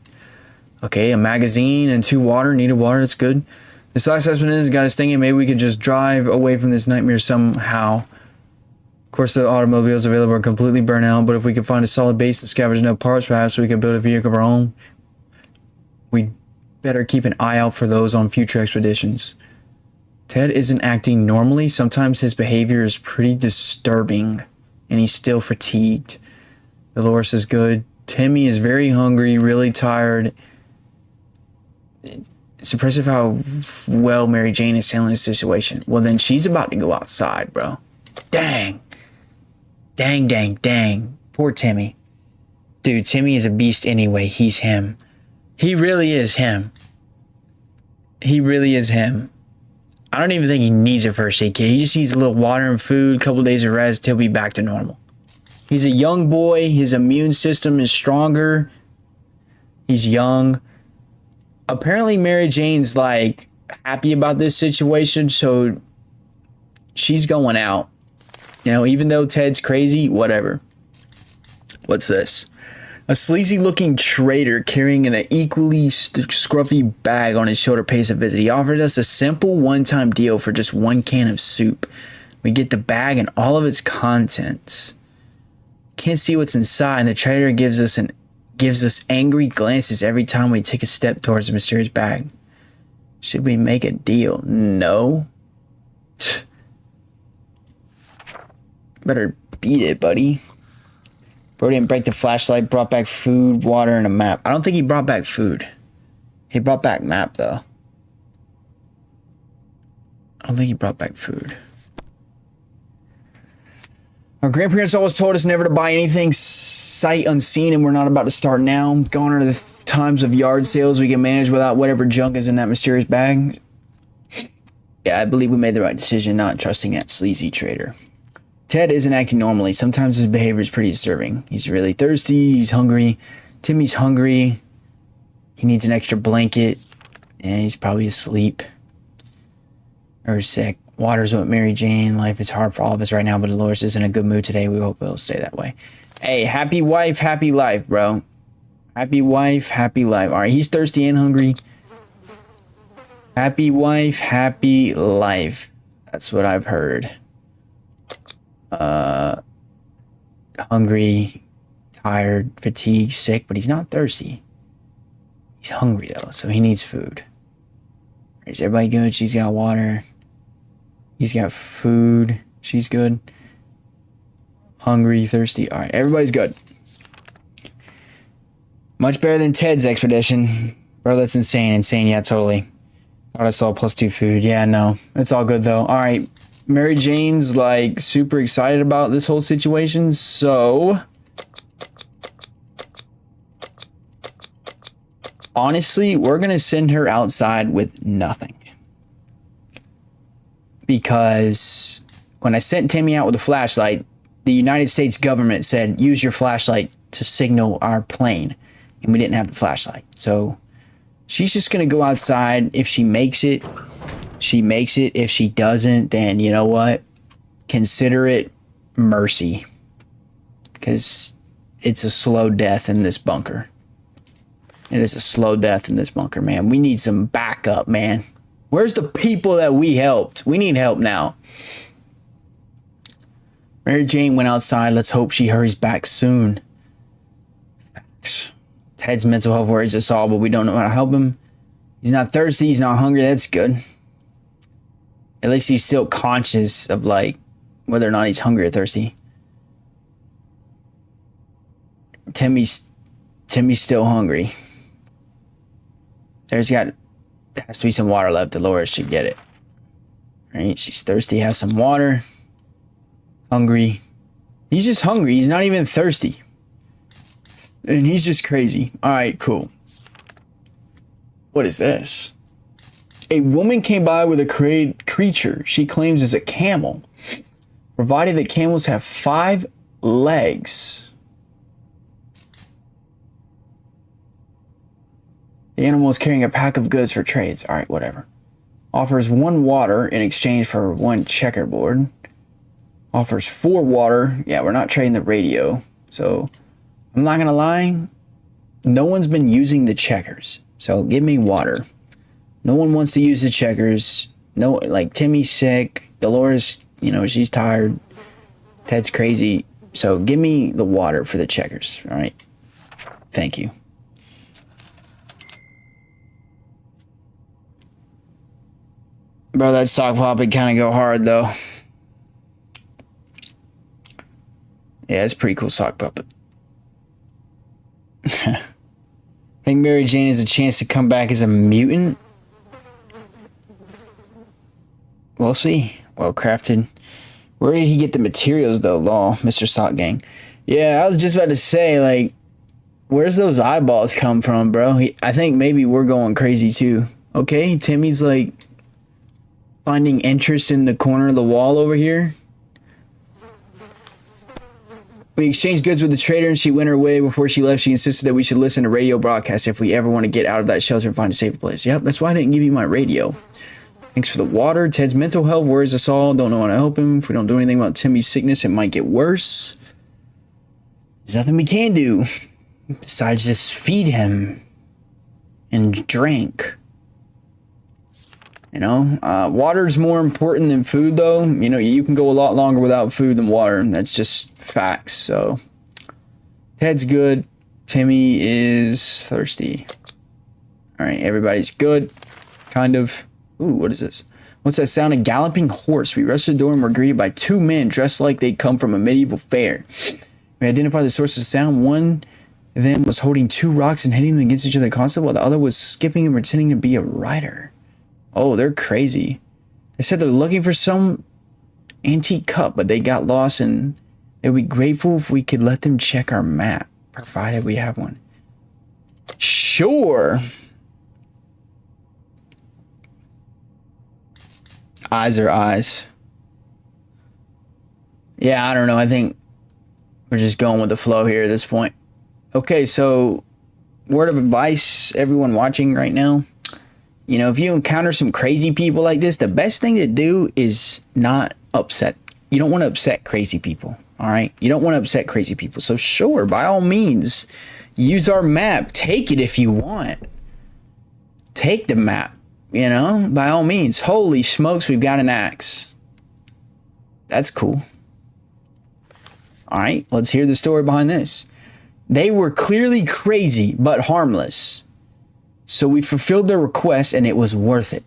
Okay, a magazine and 2 water. Needed water, that's good. This last assessment has got us thinking maybe we could just drive away from this nightmare somehow. Of course, the automobiles available are completely burnt out, but if we could find a solid base and scavenge enough parts, perhaps we could build a vehicle of our own. We'd better keep an eye out for those on future expeditions. Ted isn't acting normally. Sometimes his behavior is pretty disturbing, and he's still fatigued. Dolores is good. Timmy is very hungry, really tired. It's impressive how well Mary Jane is handling the situation. Well, then she's about to go outside, bro. Dang. Dang, dang, dang. Poor Timmy. Dude, Timmy is a beast anyway. He's him. He really is him. He really is him. I don't even think he needs a first aid kit. He just needs a little water and food, a couple days of rest. He'll be back to normal. He's a young boy. His immune system is stronger. He's young. Apparently, Mary Jane's like happy about this situation, so she's going out. You know, even though Ted's crazy, whatever. What's this? A sleazy-looking trader carrying an equally scruffy bag on his shoulder pays a visit. He offers us a simple one-time deal for just 1 can of soup. We get the bag and all of its contents. Can't see what's inside, and the trader gives us angry glances every time we take a step towards the mysterious bag. Should we make a deal? No. Better beat it, buddy. Bro didn't break the flashlight, brought back food, water, and a map. I don't think he brought back food. He brought back map, though. I don't think he brought back food. Our grandparents always told us never to buy anything sight unseen, and we're not about to start now. Gone are the times of yard sales we can manage without whatever junk is in that mysterious bag. Yeah, I believe we made the right decision not trusting that sleazy trader. Ted isn't acting normally. Sometimes his behavior is pretty disturbing. He's really thirsty. He's hungry. Timmy's hungry. He needs an extra blanket. And he's probably asleep. Or sick. Water's with Mary Jane. Life is hard for all of us right now, but Dolores is in a good mood today. We hope it'll stay that way. Hey, happy wife, happy life, bro. Happy wife, happy life. All right, he's thirsty and hungry. Happy wife, happy life. That's what I've heard. Hungry, tired, fatigued, sick, but he's not thirsty. He's hungry, though, so he needs food. Is everybody good? She's got water. He's got food. She's good. Hungry, thirsty. All right, everybody's good. Much better than Ted's expedition. Bro, that's insane. Insane, yeah, totally. Thought I saw +2 food. Yeah, no. It's all good, though. All right. Mary Jane's, like, super excited about this whole situation, so... honestly, we're going to send her outside with nothing. Because when I sent Timmy out with a flashlight, the United States government said, use your flashlight to signal our plane. And we didn't have the flashlight. So she's just going to go outside. If she makes it, she makes it. If she doesn't, then you know what? Consider it mercy. Because it's a slow death in this bunker. It is a slow death in this bunker, man. We need some backup, man. Where's the people that we helped? We need help now. Mary Jane went outside. Let's hope she hurries back soon. Facts. Ted's mental health worries us all, but we don't know how to help him. He's not thirsty. He's not hungry. That's good. At least he's still conscious of, like, whether or not he's hungry or thirsty. Timmy's still hungry. There has to be some water left. Dolores should get it. Right? She's thirsty. Has some water. Hungry. He's just hungry. He's not even thirsty. And he's just crazy. All right, cool. What is this? A woman came by with a creature she claims is a camel, provided that camels have 5 legs. The animal is carrying a pack of goods for trades. All right, whatever. Offers 1 water in exchange for 1 checkerboard. Offers 4 water. Yeah, we're not trading the radio. So, I'm not going to lie. No one's been using the checkers. So, give me water. No one wants to use the checkers. No, like, Timmy's sick. Dolores, you know, she's tired. Ted's crazy. So, give me the water for the checkers. All right. Thank you. Bro, that sock puppet kind of go hard, though. Yeah, it's a pretty cool sock puppet. I think Mary Jane has a chance to come back as a mutant. We'll see. Well crafted. Where did he get the materials, though, Law, Mr. Sock Gang? Yeah, I was just about to say, like, where's those eyeballs come from, bro? I think maybe we're going crazy, too. Okay, Timmy's, like, finding interest in the corner of the wall over here. We exchanged goods with the trader and she went her way. Before she left, she insisted that we should listen to radio broadcasts if we ever want to get out of that shelter and find a safe place. Yep, that's why I didn't give you my radio. Thanks for the water. Ted's mental health worries us all. Don't know how to help him. If we don't do anything about Timmy's sickness, it might get worse. There's nothing we can do besides just feed him and drink. You know, water's more important than food, though. You know, you can go a lot longer without food than water. That's just facts. So, Ted's good. Timmy is thirsty. All right, everybody's good. Kind of. Ooh, what is this? What's that sound? A galloping horse. We rushed to the door and were greeted by two men dressed like they'd come from a medieval fair. We identified the source of the sound. One of them was holding two rocks and hitting them against each other constantly, while the other was skipping and pretending to be a rider. Oh, they're crazy. They said they're looking for some antique cup, but they got lost, and they'd be grateful if we could let them check our map, provided we have one. Sure. Eyes are eyes. Yeah, I don't know. I think we're just going with the flow here at this point. Okay, so word of advice, everyone watching right now. You know, if you encounter some crazy people like this, the best thing to do is not upset. You don't want to upset crazy people, all right? You don't want to upset crazy people. So sure, by all means, use our map. Take it if you want. Take the map, you know, by all means. Holy smokes, we've got an axe. That's cool. All right, let's hear the story behind this. They were clearly crazy, but harmless. So we fulfilled their request, and it was worth it.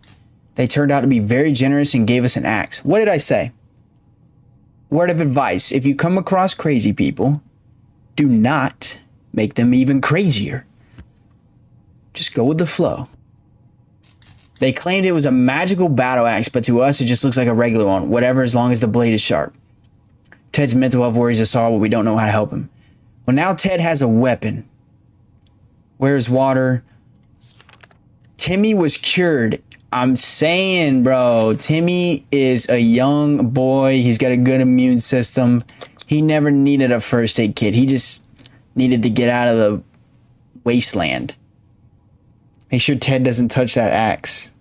They turned out to be very generous and gave us an axe. What did I say? Word of advice. If you come across crazy people, do not make them even crazier. Just go with the flow. They claimed it was a magical battle axe, but to us, it just looks like a regular one. Whatever, as long as the blade is sharp. Ted's mental health worries us all, but we don't know how to help him. Well, now Ted has a weapon. Where's water? Timmy was cured. I'm saying, bro, Timmy is a young boy. He's got a good immune system. He never needed a first aid kit. He just needed to get out of the wasteland. Make sure Ted doesn't touch that axe.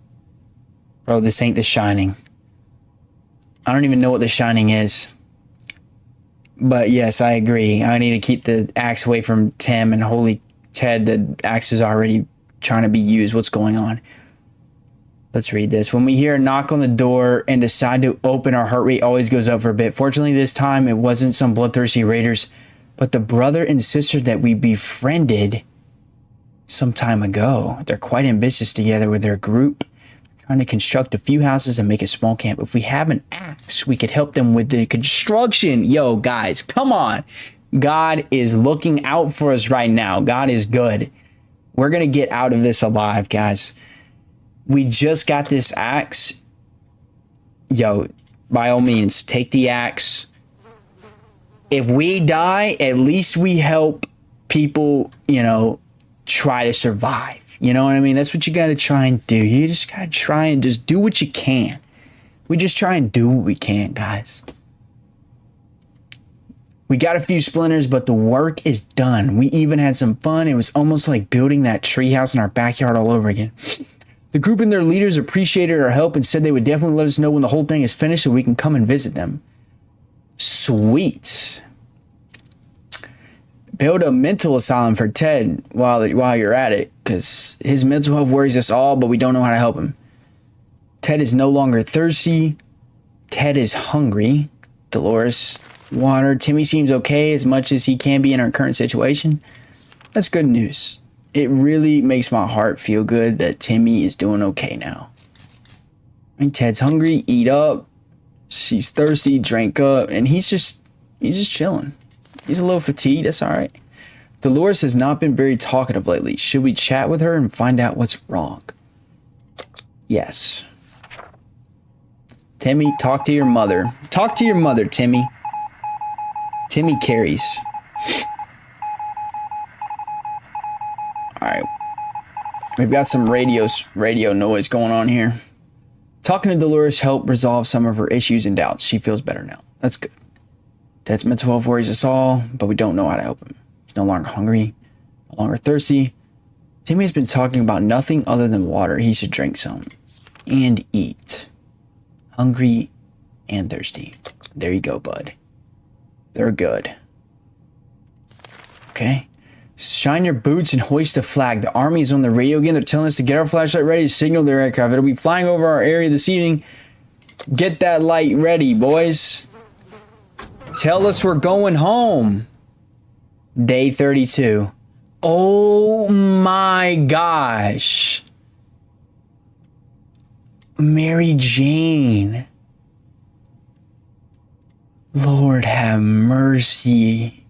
Bro, this ain't The Shining. I don't even know what The Shining is. But yes, I agree. I need to keep the axe away from Tim, and holy Ted, the axe is already trying to be used. What's going on? Let's read this. When we hear a knock on the door and decide to open, our heart rate always goes up for a bit. Fortunately, this time it wasn't some bloodthirsty raiders, but the brother and sister that we befriended some time ago. They're quite ambitious together with their group, trying to construct a few houses and make a small camp. If we have an axe, we could help them with the construction. Yo, guys, come on. God is looking out for us right now. God is good. We're going to get out of this alive, guys. We just got this axe. Yo, by all means, take the axe. If we die, at least we help people, you know, try to survive. You know what I mean? That's what you got to try and do. You just got to try and just do what you can. We just try and do what we can, guys. We got a few splinters, but the work is done. We even had some fun. It was almost like building that treehouse in our backyard all over again. The group and their leaders appreciated our help and said they would definitely let us know when the whole thing is finished so we can come and visit them. Sweet. Build a mental asylum for Ted while you're at it, because his mental health worries us all, but we don't know how to help him. Ted is no longer thirsty. Ted is hungry. Dolores, water. Timmy seems okay as much as he can be in our current situation. That's good news. It really makes my heart feel good that Timmy is doing okay now. And Ted's hungry, eat up. She's thirsty, drank up, and he's just chilling. He's a little fatigued, that's all right. Dolores has not been very talkative lately. Should we chat with her and find out what's wrong? Yes. Timmy, talk to your mother. Talk to your mother, Timmy. Timmy carries. All right. We've got some radio noise going on here. Talking to Dolores helped resolve some of her issues and doubts. She feels better now. That's good. Ted's mental health worries us all, but we don't know how to help him. He's no longer hungry, no longer thirsty. Timmy has been talking about nothing other than water. He should drink some and eat. Hungry and thirsty. There you go, bud. They're good. Okay. Shine your boots and hoist the flag. The army is on the radio again. They're telling us to get our flashlight ready to signal their aircraft. It'll be flying over our area this evening. Get that light ready, boys. Tell us we're going home. Day 32. Oh my gosh. Mary Jane. Lord have mercy.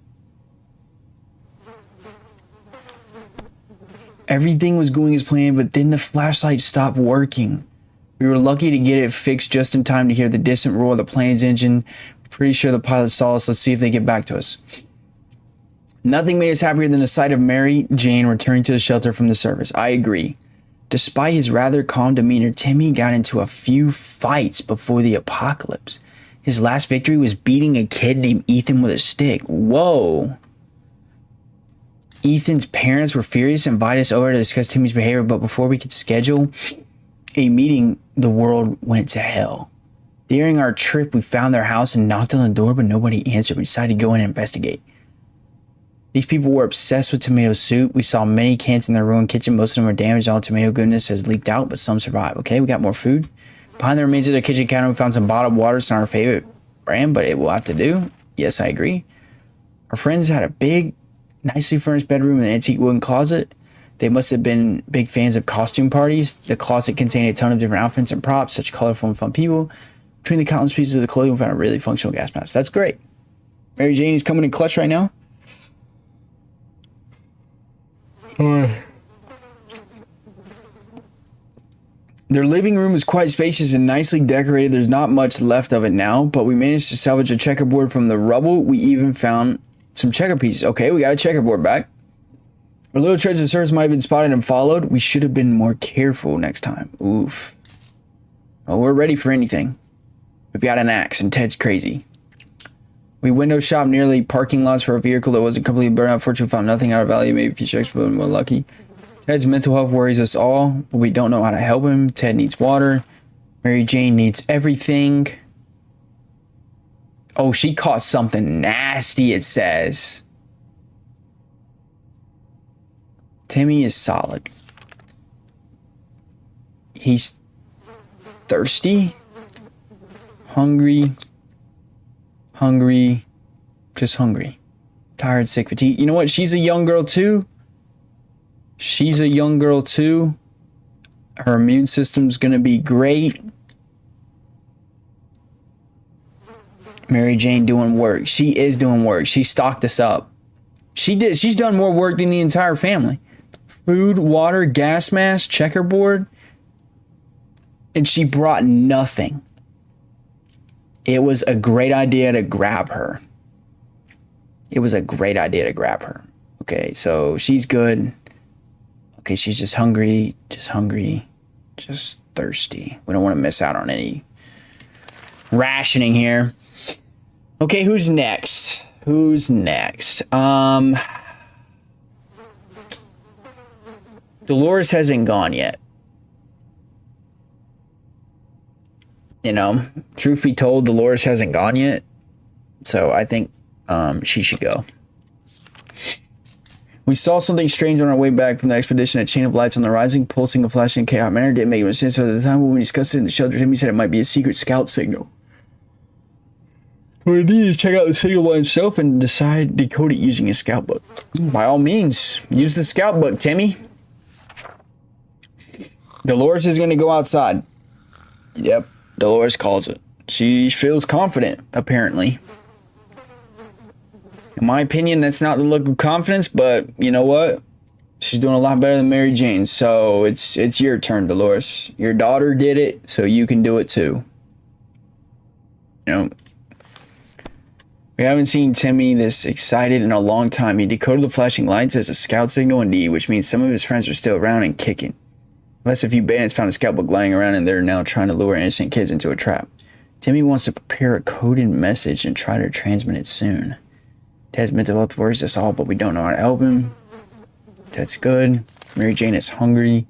Everything was going as planned, but then the flashlight stopped working. We were lucky to get it fixed just in time to hear the distant roar of the plane's engine. We're pretty sure the pilot saw us. Let's see if they get back to us. Nothing made us happier than the sight of Mary Jane returning to the shelter from the service. I agree. Despite his rather calm demeanor, Timmy got into a few fights before the apocalypse. His last victory was beating a kid named Ethan with a stick. Whoa. Ethan's parents were furious and invited us over to discuss Timmy's behavior, but before we could schedule a meeting, the world went to hell. During our trip, we found their house and knocked on the door, but nobody answered. We decided to go in and investigate. These people were obsessed with tomato soup. We saw many cans in their ruined kitchen. Most of them were damaged. All tomato goodness has leaked out, but some survived. Okay, we got more food. Behind the remains of the kitchen counter, we found some bottled water. It's not our favorite brand, but it will have to do. Yes, I agree. Our friends had a big, nicely furnished bedroom and an antique wooden closet. They must have been big fans of costume parties. The closet contained a ton of different outfits and props, such colorful and fun people. Between the countless pieces of the clothing, we found a really functional gas mask. That's great. Mary Jane is coming in clutch right now. Sorry. Their living room is quite spacious and nicely decorated. There's not much left of it now, but we managed to salvage a checkerboard from the rubble. We even found some checker pieces. Okay, we got a checkerboard back. Our little treasure of service might have been spotted and followed. We should have been more careful next time. Oof. Well, we're ready for anything. We've got an axe and Ted's crazy. We window shopped nearly parking lots for a vehicle that wasn't completely burned out. Fortunately, we found nothing out of value. Maybe a few checks, but we're lucky. Ted's mental health worries us all, but we don't know how to help him. Ted needs water. Mary Jane needs everything. Oh, she caught something nasty, it says. Timmy is solid. He's thirsty, hungry, just hungry. Tired, sick, fatigued. You know what? She's a young girl too. Her immune system's gonna be great. Mary Jane doing work. She is doing work. She stocked us up. She's done more work than the entire family. Food, water, gas mask, checkerboard. And she brought nothing. It was a great idea to grab her. Okay, so she's good. Okay, she's just hungry, just thirsty. We don't want to miss out on any rationing here. Okay, who's next? Dolores hasn't gone yet. You know, truth be told, Dolores hasn't gone yet. So I think she should go. We saw something strange on our way back from the expedition. A chain of lights on the horizon, pulsing and flashing in chaotic manner. Didn't make much sense at the time. When we discussed it in the shelter, Timmy said it might be a secret scout signal. What he did is check out the signal by himself and decode it using his scout book. By all means, use the scout book, Timmy. Dolores is going to go outside. Yep, Dolores calls it. She feels confident, apparently. In my opinion, that's not the look of confidence, but you know what? She's doing a lot better than Mary Jane, so it's your turn, Dolores. Your daughter did it, so you can do it too. You know, we haven't seen Timmy this excited in a long time. He decoded the flashing lights as a scout signal indeed, which means some of his friends are still around and kicking. Unless a few bandits found a scout book lying around and they're now trying to lure innocent kids into a trap. Timmy wants to prepare a coded message and try to transmit it soon. Ted's mental health worries us all, but we don't know how to help him. Ted's good. Mary Jane is hungry.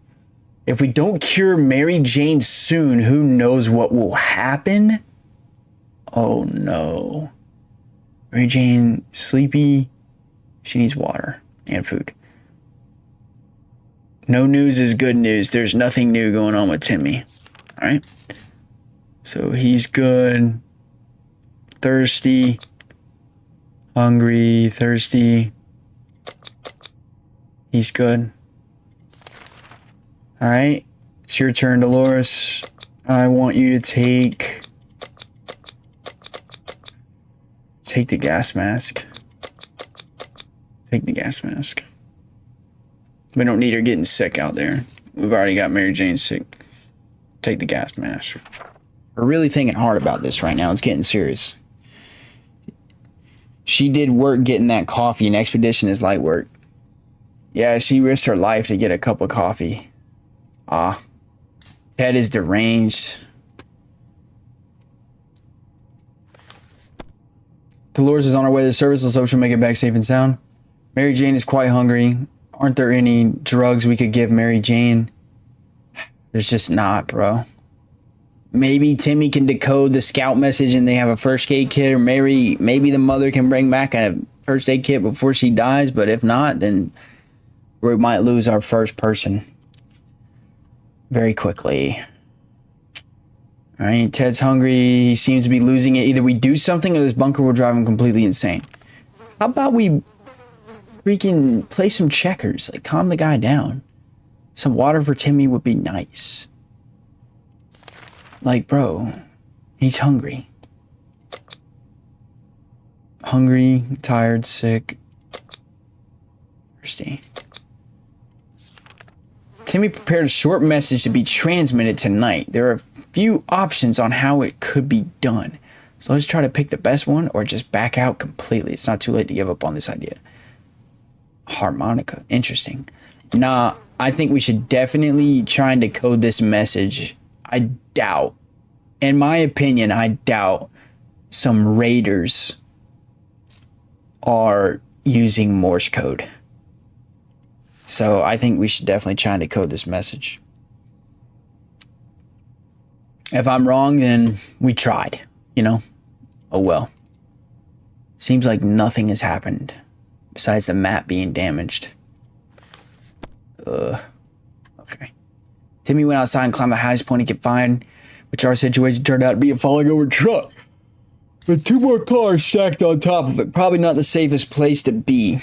If we don't cure Mary Jane soon, who knows what will happen? Oh no. Mary Jane, sleepy. She needs water and food. No news is good news. There's nothing new going on with Timmy. All right. So he's good. Thirsty. Hungry. Thirsty. He's good. All right. It's your turn, Dolores. I want you to take the gas mask. Take the gas mask. We don't need her getting sick out there. We've already got Mary Jane sick. Take the gas mask. We're really thinking hard about this right now. It's getting serious. She did work getting that coffee, and Expedition is light work. Yeah, she risked her life to get a cup of coffee. Ted is deranged. Dolores is on her way to the service. Let's hope she'll make it back safe and sound. Mary Jane is quite hungry. Aren't there any drugs we could give Mary Jane? There's just not, bro. Maybe Timmy can decode the scout message and they have a first aid kit, or maybe the mother can bring back a first aid kit before she dies, but if not, then we might lose our first person very quickly. All right, Ted's hungry. He seems to be losing it. Either we do something or this bunker will drive him completely insane. How about we freaking play some checkers? Like, calm the guy down. Some water for Timmy would be nice. Like, bro, he's hungry. Hungry, tired, sick, thirsty. Timmy prepared a short message to be transmitted tonight. There are a few options on how it could be done. So let's try to pick the best one or just back out completely. It's not too late to give up on this idea. Harmonica. Interesting. Nah, I think we should definitely try and decode this message. I doubt, in my opinion, I doubt some raiders are using Morse code. So I think we should definitely try and decode this message. If I'm wrong, then we tried, you know? Oh well. Seems like nothing has happened besides the map being damaged. Okay. Timmy went outside and climbed the highest point he could find, which our situation turned out to be a falling over truck with 2 more cars stacked on top of it. Probably not the safest place to be.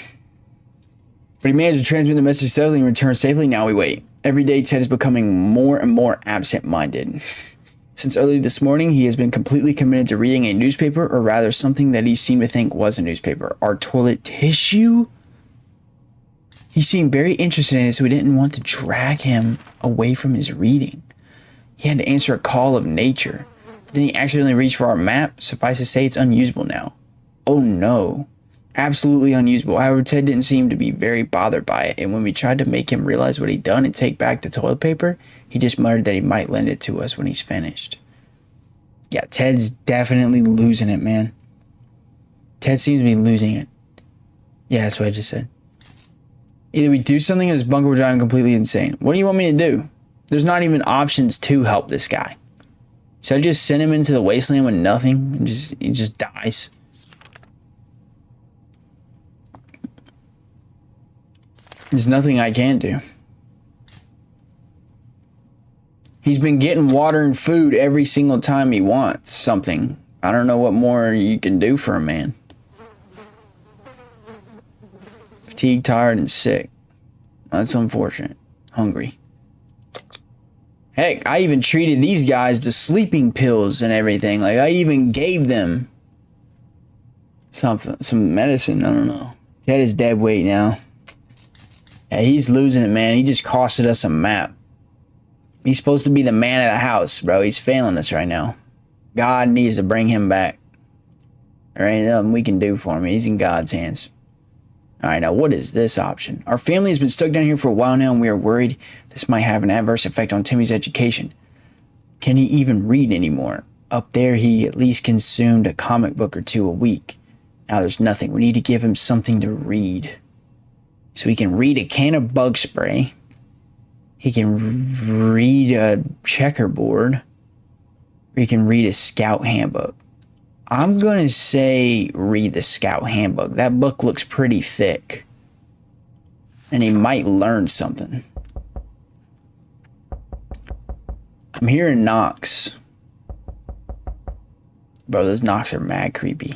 But he managed to transmit the message safely and return safely. Now we wait. Every day, Ted is becoming more and more absent-minded. Since early this morning, he has been completely committed to reading a newspaper, or rather something that he seemed to think was a newspaper. Our toilet tissue? He seemed very interested in it, so we didn't want to drag him away from his reading. He had to answer a call of nature. But then he accidentally reached for our map. Suffice to say, it's unusable now. Oh no. Absolutely unusable. However, Ted didn't seem to be very bothered by it, and when we tried to make him realize what he'd done and take back the toilet paper, he just muttered that he might lend it to us when he's finished. Yeah, Ted's definitely losing it, man. Ted seems to be losing it. Yeah, that's what I just said. Either we do something or this bunker will drive him completely insane. What do you want me to do? There's not even options to help this guy. Should I just send him into the wasteland with nothing and he just dies? There's nothing I can do. He's been getting water and food every single time he wants something. I don't know what more you can do for a man. Fatigued, tired, and sick. That's unfortunate. Hungry. Heck, I even treated these guys to sleeping pills and everything. Like, I even gave them some medicine. I don't know. Ted is dead weight now. Yeah, he's losing it, man. He just costed us a map. He's supposed to be the man of the house, bro. He's failing us right now. God needs to bring him back. There ain't nothing we can do for him. He's in God's hands. Alright, now what is this option? Our family has been stuck down here for a while now, and we are worried this might have an adverse effect on Timmy's education. Can he even read anymore? Up there, he at least consumed a comic book or two a week. Now there's nothing. We need to give him something to read. So he can read a can of bug spray. He can read a checkerboard. Or he can read a scout handbook. I'm going to say read the scout handbook. That book looks pretty thick. And he might learn something. I'm hearing knocks. Bro, those knocks are mad creepy.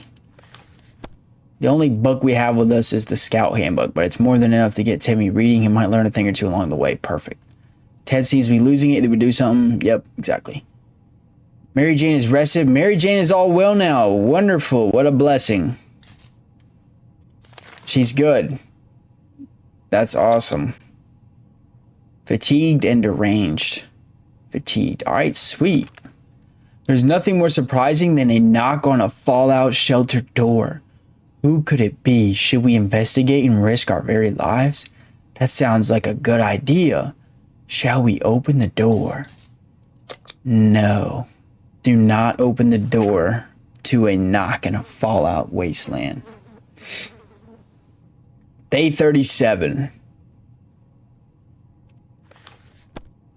The only book we have with us is the Scout Handbook, but it's more than enough to get Timmy reading. He might learn a thing or two along the way. Perfect. Ted seems to be losing it. Did we do something? Yep, exactly. Mary Jane is rested. Mary Jane is all well now. Wonderful. What a blessing. She's good. That's awesome. Fatigued and deranged. Fatigued. All right, sweet. There's nothing more surprising than a knock on a Fallout shelter door. Who could it be? Should we investigate and risk our very lives? That sounds like a good idea. Shall we open the door? No. Do not open the door to a knock in a Fallout wasteland. Day 37.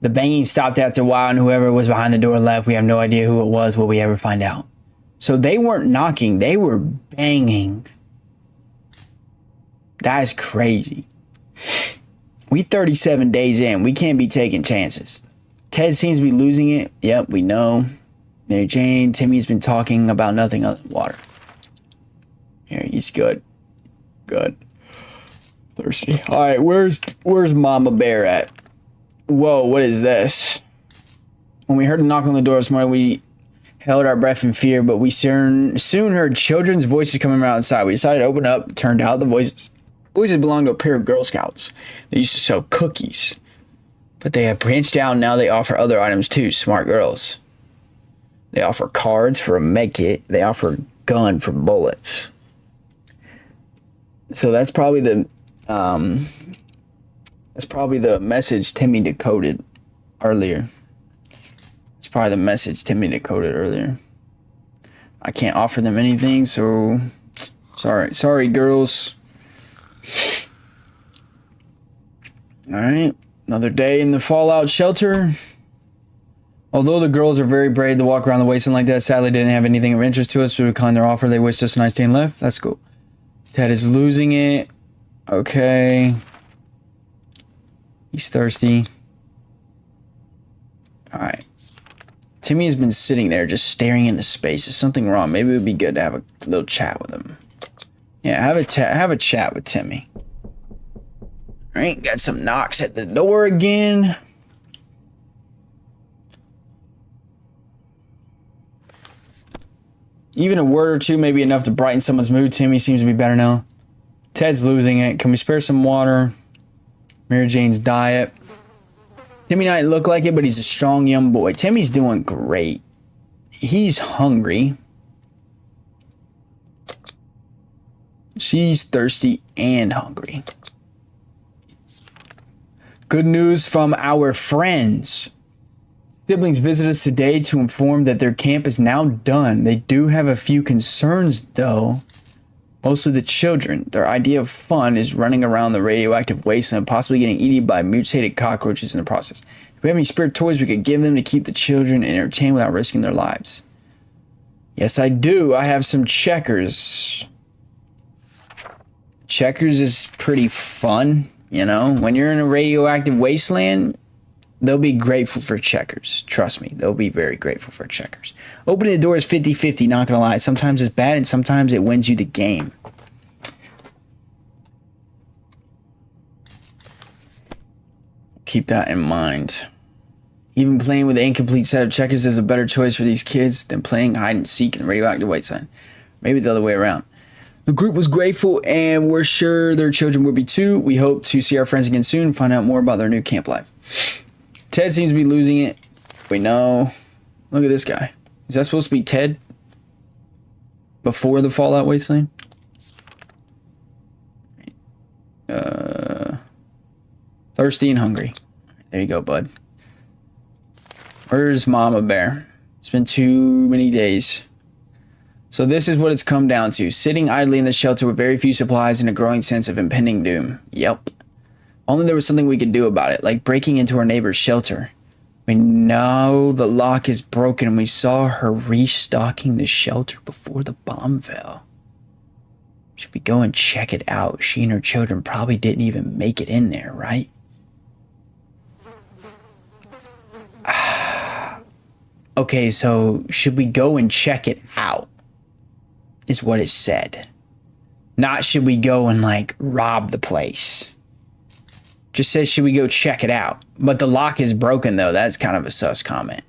The banging stopped after a while, and whoever was behind the door left. We have no idea who it was. Will we ever find out? So they weren't knocking. They were banging. That is crazy. We 37 days in. We can't be taking chances. Ted seems to be losing it. Yep, we know. Mary Jane. Timmy's been talking about nothing other than water. Here, he's good. Good. Thirsty. All right, where's Mama Bear at? Whoa, what is this? When we heard a knock on the door this morning, we held our breath in fear, but we soon heard children's voices coming from outside. We decided to open up. Turned out the voices belonged to a pair of Girl Scouts. They used to sell cookies, but they have branched out and now they offer other items too. Smart girls. They offer cards for a med kit. They offer a gun for bullets. So that's probably the message Timmy decoded earlier. It's probably the message Timmy decoded earlier. I can't offer them anything, so sorry, girls. All right, another day in the Fallout shelter. Although the girls are very brave to walk around the wasteland like that, sadly didn't have anything of interest to us, so we declined their offer. They wished us a nice day and left. That's cool. Ted is losing it. Okay. He's thirsty. All right. Timmy has been sitting there just staring into space. Is something wrong? Maybe it would be good to have a little chat with him. Yeah, have a chat with Timmy. All right, got some knocks at the door again. Even a word or two may be enough to brighten someone's mood. Timmy seems to be better now. Ted's losing it. Can we spare some water? Mary Jane's diet. Timmy might look like it, but he's a strong young boy. Timmy's doing great. He's hungry. She's thirsty and hungry. Good news from our friends. Siblings visit us today to inform that their camp is now done. They do have a few concerns, though. Mostly the children. Their idea of fun is running around the radioactive wasteland, possibly getting eaten by mutated cockroaches in the process. If we have any spare toys we could give them to keep the children entertained without risking their lives? Yes, I do. I have some checkers. Checkers is pretty fun, you know? When you're in a radioactive wasteland, they'll be grateful for checkers. Trust me, they'll be very grateful for checkers. Opening the door is 50-50, not gonna lie. Sometimes it's bad and sometimes it wins you the game. Keep that in mind. Even playing with an incomplete set of checkers is a better choice for these kids than playing hide and seek in the radioactive wasteland. Maybe the other way around. The group was grateful and we're sure their children will be too. We hope to see our friends again soon and find out more about their new camp life. Ted seems to be losing it. We know. Look at this guy. Is that supposed to be Ted? Before the Fallout wasteland? Thirsty and hungry. There you go, bud. Where's Mama Bear? It's been too many days. So this is what it's come down to. Sitting idly in the shelter with very few supplies and a growing sense of impending doom. Yep. Only there was something we could do about it, like breaking into our neighbor's shelter. We know the lock is broken and we saw her restocking the shelter before the bomb fell. Should we go and check it out? She and her children probably didn't even make it in there, right? Okay, so should we go and check it out? Is what it said. Not should we go and like rob the place. Just says should we go check it out? But the lock is broken though. That's kind of a sus comment.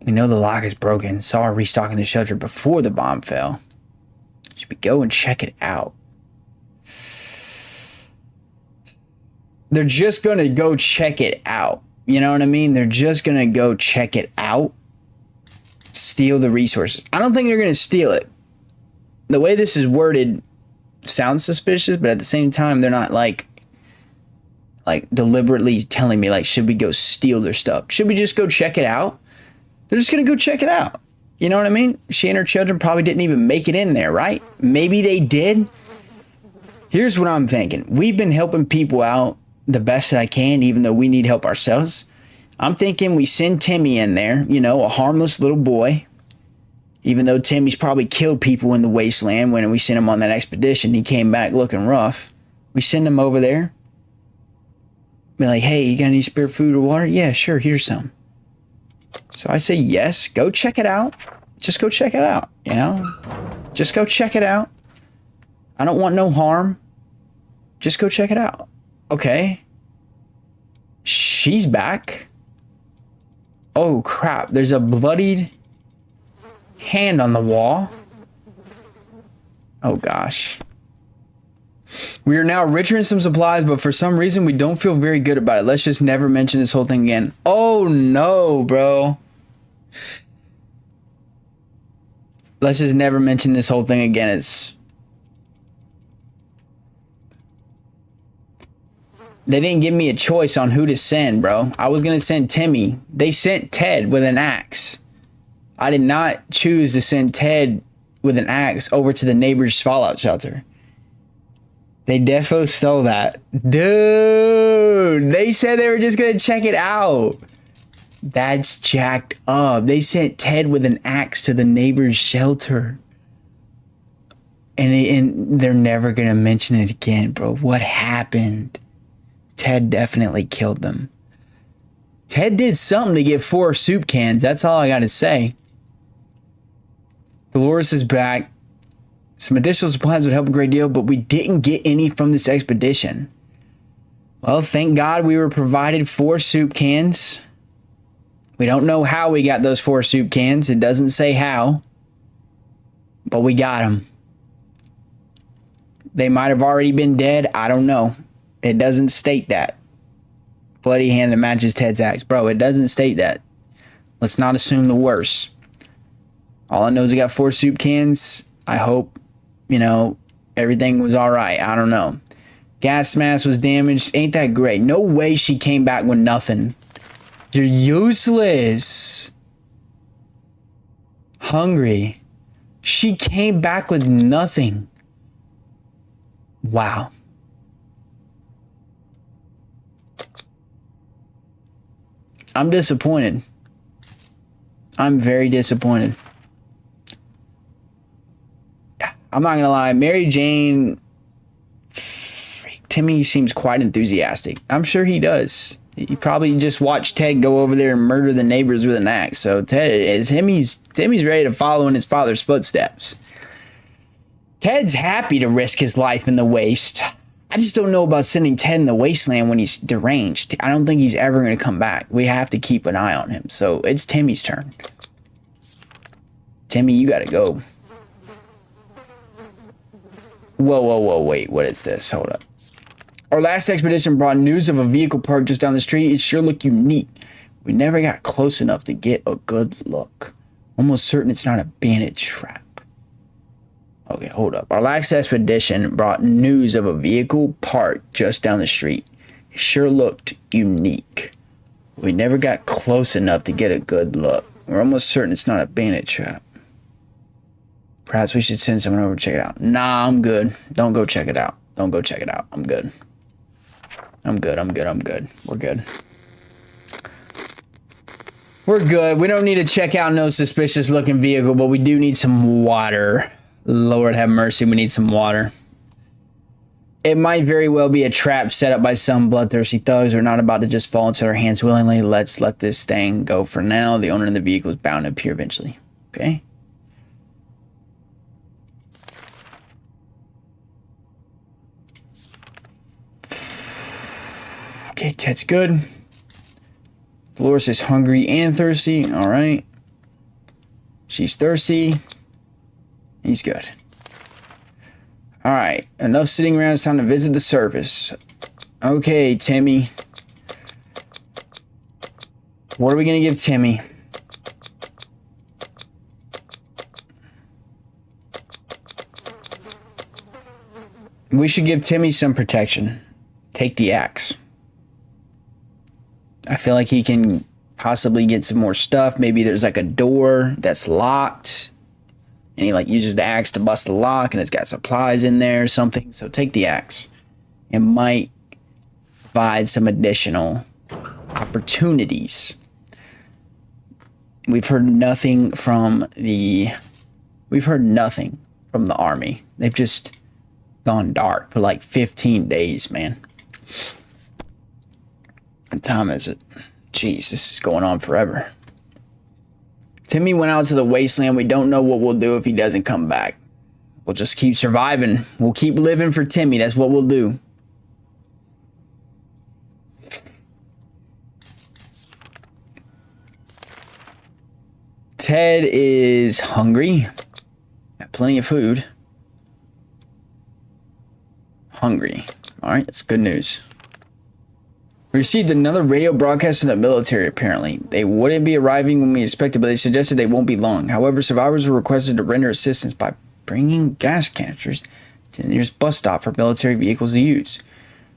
We know the lock is broken. Saw her restocking the shelter before the bomb fell. Should we go and check it out? They're just going to go check it out. You know what I mean? They're just going to go check it out. Steal the resources. I don't think they're going to steal it. The way this is worded sounds suspicious, but at the same time, they're not like deliberately telling me like, should we go steal their stuff? Should we just go check it out? They're just going to go check it out. You know what I mean? She and her children probably didn't even make it in there, right? Maybe they did. Here's what I'm thinking. We've been helping people out the best that I can, even though we need help ourselves. I'm thinking we send Timmy in there, you know, a harmless little boy. Even though Timmy's probably killed people in the wasteland when we sent him on that expedition. He came back looking rough. We send him over there. Be like, hey, you got any spare food or water? Yeah, sure, here's some. So I say, yes, go check it out. Just go check it out, you know? Just go check it out. I don't want no harm. Just go check it out. Okay. She's back. Oh, crap. There's a bloodied hand on the wall. Oh, gosh. We are now richer in some supplies, but for some reason we don't feel very good about it. Let's just never mention this whole thing again. Oh no, bro. Let's just never mention this whole thing again. They didn't give me a choice on who to send, bro. I was going to send Timmy. They sent Ted with an axe. I did not choose to send Ted with an axe over to the neighbor's fallout shelter. They defo stole that. Dude, they said they were just going to check it out. That's jacked up. They sent Ted with an axe to the neighbor's shelter. And they're never going to mention it again, bro. What happened? Ted definitely killed them. Ted did something to get 4 soup cans. That's all I got to say. Dolores is back. Some additional supplies would help a great deal, but we didn't get any from this expedition. Well, thank God we were provided 4 soup cans. We don't know how we got those 4 soup cans. It doesn't say how. But we got them. They might have already been dead. I don't know. It doesn't state that. Bloody hand that matches Ted's axe. Bro, it doesn't state that. Let's not assume the worst. All I know is we got 4 soup cans. I hope, you know, everything was all right. I don't know. Gas mask was damaged. Ain't that great? No way she came back with nothing. You're useless. Hungry. She came back with nothing. Wow. I'm disappointed. I'm very disappointed. I'm not gonna lie, Mary Jane, Timmy seems quite enthusiastic. I'm sure he does. He probably just watched Ted go over there and murder the neighbors with an axe. So Timmy's ready to follow in his father's footsteps. Ted's happy to risk his life in the waste. I just don't know about sending Ted in the wasteland when he's deranged. I don't think he's ever going to come back. We have to keep an eye on him. So it's Timmy's turn. Timmy, you got to go. Whoa, wait. What is this? Hold up. Our last expedition brought news of a vehicle parked just down the street. It sure looked unique. We never got close enough to get a good look. Almost certain it's not a bandit trap. Okay, hold up. Our last expedition brought news of a vehicle parked just down the street. It sure looked unique. We never got close enough to get a good look. We're almost certain it's not a bandit trap. Perhaps we should send someone over to check it out. Nah, I'm good. Don't go check it out. Don't go check it out. I'm good. I'm good. We're good. We're good. We don't need to check out no suspicious looking vehicle, but we do need some water. Lord have mercy, we need some water. It might very well be a trap set up by some bloodthirsty thugs. We're not about to just fall into their hands willingly. Let's let this thing go for now. The owner of the vehicle is bound to appear eventually. Okay? Okay, Ted's good. Dolores is hungry and thirsty. All right. She's thirsty. He's good. All right. Enough sitting around. It's time to visit the surface. Okay, Timmy. What are we going to give Timmy? We should give Timmy some protection. Take the axe. I feel like he can possibly get some more stuff. Maybe there's like a door that's locked and he like uses the axe to bust the lock and it's got supplies in there or something. So take the axe. It might provide some additional opportunities. We've heard nothing from the army. They've just gone dark for like 15 days, man. What time is it? Jeez, this is going on forever. Timmy went out to the wasteland. We don't know what we'll do if he doesn't come back. We'll just keep surviving. We'll keep living for Timmy. That's what we'll do. Ted is hungry. Got plenty of food. Hungry. All right, that's good news. We received another radio broadcast from the military, apparently. They wouldn't be arriving when we expected, but they suggested they won't be long. However, survivors were requested to render assistance by bringing gas canisters to the nearest bus stop for military vehicles to use.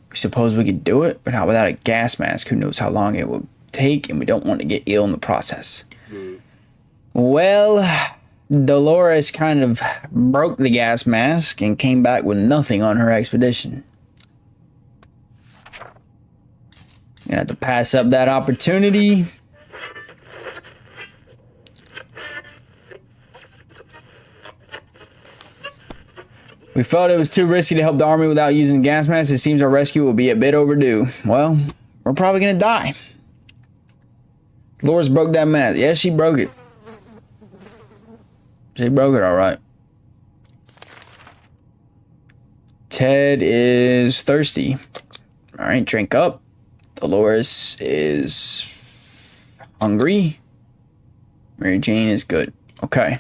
We suppose we could do it, but not without a gas mask. Who knows how long it will take, and we don't want to get ill in the process. Well, Dolores kind of broke the gas mask and came back with nothing on her expedition. Gonna have to pass up that opportunity. We felt it was too risky to help the army without using gas masks. It seems our rescue will be a bit overdue. Well, we're probably gonna die. Dolores broke that mask. Yes, she broke it. She broke it, all right. Ted is thirsty. All right, drink up. Dolores is hungry. Mary Jane is good. Okay.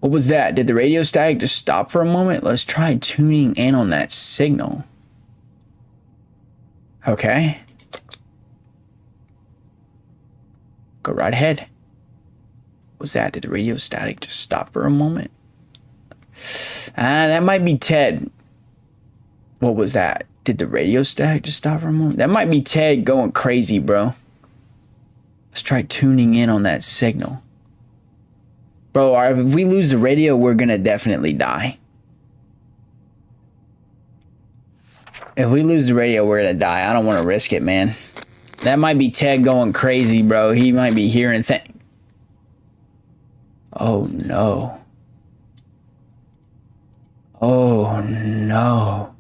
What was that? Did the radio static just stop for a moment? Let's try tuning in on that signal. Okay. Go right ahead. What was that? Did the radio static just stop for a moment? That might be Ted. What was that? Did the radio static just stop for a moment? That might be Ted going crazy, bro. Let's try tuning in on that signal. Bro, if we lose the radio, we're gonna definitely die. If we lose the radio, we're gonna die. I don't want to risk it, man. That might be Ted going crazy, bro. He might be hearing things. Oh, no. Oh, no.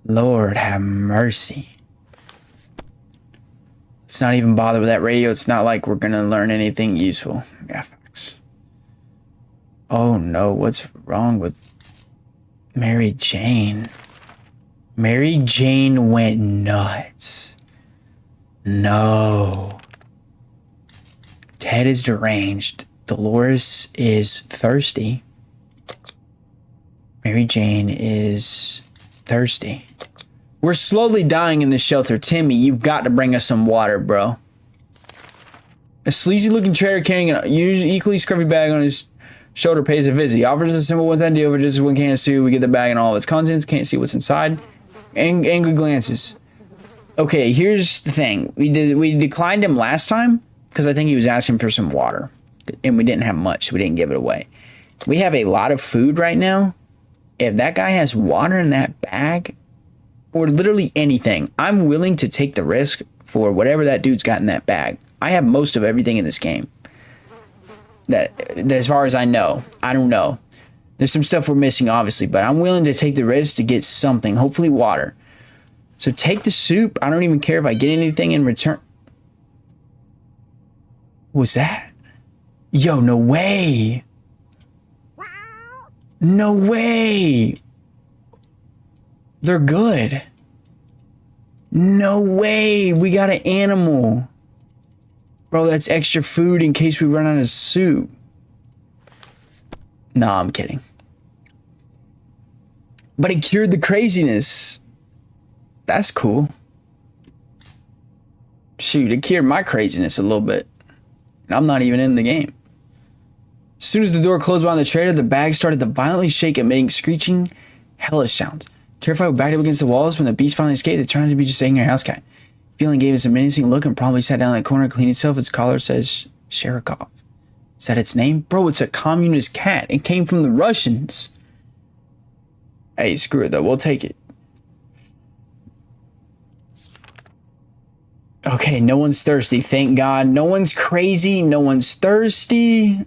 Lord have mercy. Let's not even bother with that radio. It's not like we're gonna learn anything useful. Yeah, facts. Oh no, what's wrong with Mary Jane? Mary Jane went nuts. No. Ted is deranged. Dolores is thirsty. Mary Jane is thirsty. We're slowly dying in this shelter. Timmy, you've got to bring us some water, bro. A sleazy looking trader carrying an equally scruffy bag on his shoulder pays a visit. He offers a simple one-time deal for just one can of soup. We get the bag and all of its contents. Can't see what's inside. Angry glances. Okay, here's the thing. We declined him last time because I think he was asking for some water, and we didn't have much, so we didn't give it away. We have a lot of food right now. If that guy has water in that bag, or literally anything, I'm willing to take the risk for whatever that dude's got in that bag. I have most of everything in this game. That as far as I know, I don't know. There's some stuff we're missing, obviously, but I'm willing to take the risk to get something, hopefully water. So take the soup. I don't even care if I get anything in return. What was that? Yo, no way. No way. They're good. No way. We got an animal. Bro, that's extra food in case we run out of soup. Nah, I'm kidding. But it cured the craziness. That's cool. Shoot, it cured my craziness a little bit. And I'm not even in the game. As soon as the door closed behind the trader, the bag started to violently shake, emitting screeching, hellish sounds. Terrified, we backed up against the walls. When the beast finally escaped, it turned out to be just a angry house cat. Feeling gave us a menacing look and promptly sat down in the corner to clean itself. Its collar says Sherikov. Is that its name? Bro, it's a communist cat. It came from the Russians. Hey, screw it though. We'll take it. Okay, no one's thirsty. Thank God. No one's crazy. No one's thirsty.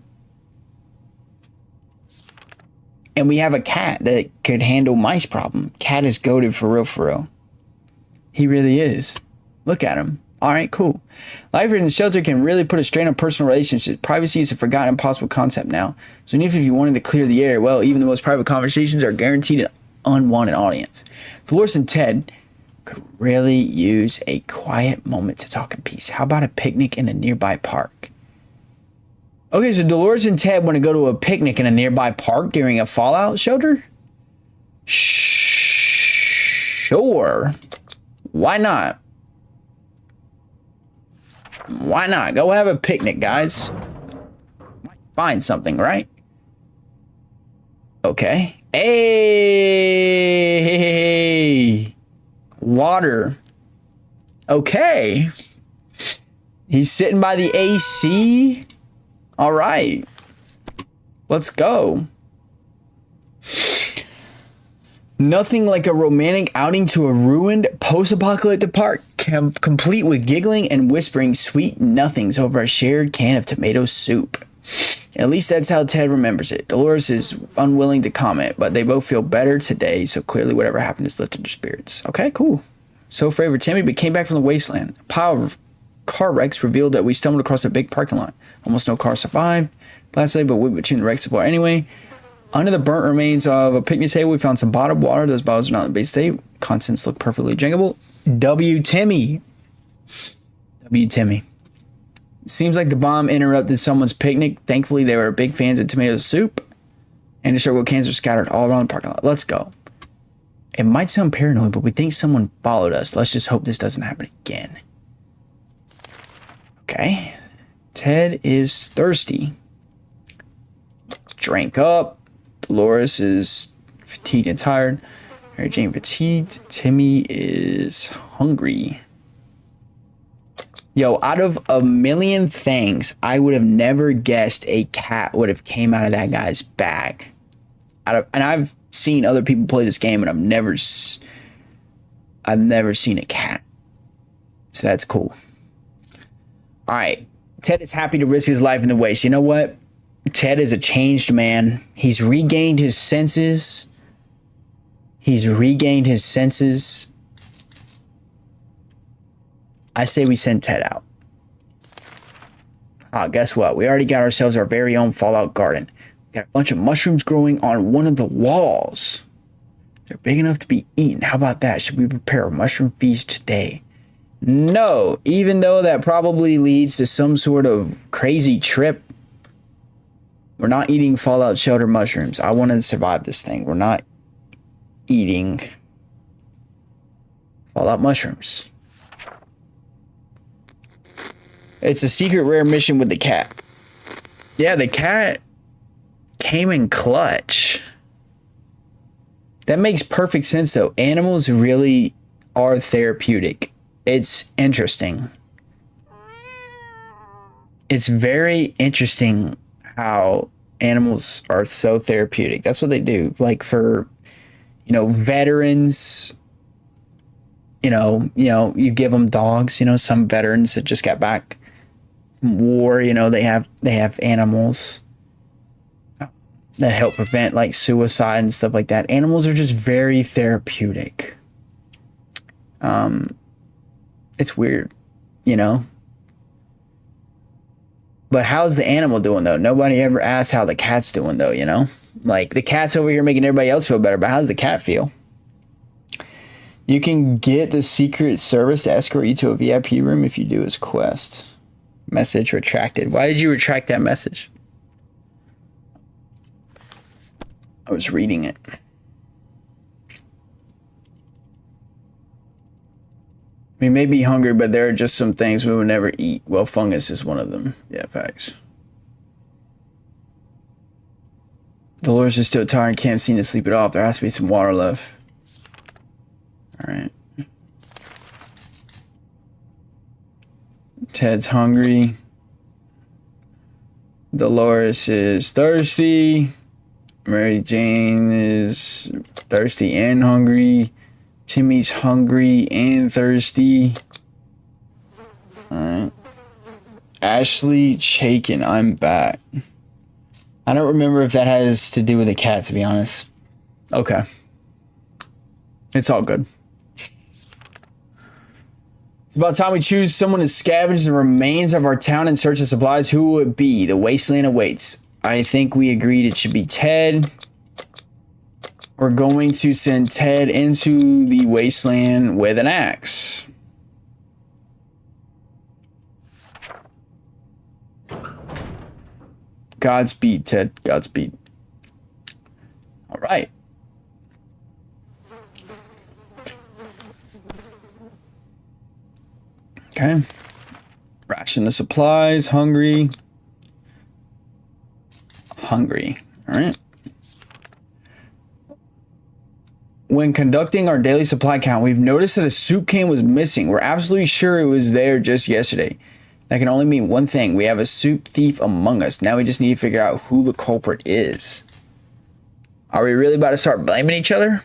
And we have a cat that could handle mice problem. Cat is goated for real, for real. He really is. Look at him. All right, cool. Life in the shelter can really put a strain on personal relationships. Privacy is a forgotten impossible concept now. So even if you wanted to clear the air, well, even the most private conversations are guaranteed an unwanted audience. Dolores and Ted could really use a quiet moment to talk in peace. How about a picnic in a nearby park? Okay, so Dolores and Ted want to go to a picnic in a nearby park during a fallout shelter? Sure. Why not? Why not? Go have a picnic, guys. Might find something, right? Okay. Hey! Water. Okay. He's sitting by the AC. All right. Let's go. Nothing like a romantic outing to a ruined post-apocalyptic park, complete with giggling and whispering sweet nothings over a shared can of tomato soup. At least that's how Ted remembers it. Dolores is unwilling to comment, but they both feel better today, so clearly whatever happened has lifted their spirits. Okay, cool. So afraid for Timmy, but came back from the wasteland. A pile of car wrecks revealed that we stumbled across a big parking lot. Almost no car survived. Lastly, but we between the wrecks support anyway. Under the burnt remains of a picnic table, we found some bottled water. Those bottles are not in the base state. Contents look perfectly drinkable. W. Timmy. W. Timmy. Seems like the bomb interrupted someone's picnic. Thankfully, they were big fans of tomato soup. And the sugar cans are scattered all around the parking lot. Let's go. It might sound paranoid, but we think someone followed us. Let's just hope this doesn't happen again. Okay. Ted is thirsty. Drank up. Dolores is fatigued and tired. Mary Jane fatigued. Timmy is hungry. Yo, out of a million things, I would have never guessed a cat would have came out of that guy's bag. And I've seen other people play this game, and I've never seen a cat. So that's cool. All right. Ted is happy to risk his life in the waste. You know what? Ted is a changed man. He's regained his senses. I say we send Ted out. Guess what? We already got ourselves our very own Fallout garden. We got a bunch of mushrooms growing on one of the walls. They're big enough to be eaten. How about that? Should we prepare a mushroom feast today? No, even though that probably leads to some sort of crazy trip. We're not eating Fallout Shelter mushrooms. I want to survive this thing. We're not eating Fallout mushrooms. It's a secret rare mission with the cat. Yeah, the cat came in clutch. That makes perfect sense though. Animals really are therapeutic. It's interesting. It's very interesting how animals are so therapeutic. That's what they do. Like for, veterans, you give them dogs, some veterans that just got back from war, they have animals that help prevent like suicide and stuff like that. Animals are just very therapeutic. It's weird, But how's the animal doing though? Nobody ever asks how the cat's doing though, Like the cat's over here making everybody else feel better, but how does the cat feel? You can get the Secret Service to escort you to a VIP room if you do his quest. Message retracted. Why did you retract that message? I was reading it. We may be hungry, but there are just some things we would never eat. Well, fungus is one of them. Yeah, facts. Dolores is still tired and can't seem to sleep it off. There has to be some water left. All right. Ted's hungry. Dolores is thirsty. Mary Jane is thirsty and hungry. Timmy's hungry and thirsty. Alright. Ashley Chaikin, I'm back. I don't remember if that has to do with the cat, to be honest. Okay. It's all good. It's about time we choose someone to scavenge the remains of our town in search of supplies. Who would it be? The wasteland awaits. I think we agreed it should be Ted. We're going to send Ted into the wasteland with an axe. Godspeed, Ted. Godspeed. All right. Okay. Ration the supplies. Hungry. Hungry. All right. When conducting our daily supply count, we've noticed that a soup can was missing. We're absolutely sure it was there just yesterday. That can only mean one thing. We have a soup thief among us. Now we just need to figure out who the culprit is. Are we really about to start blaming each other?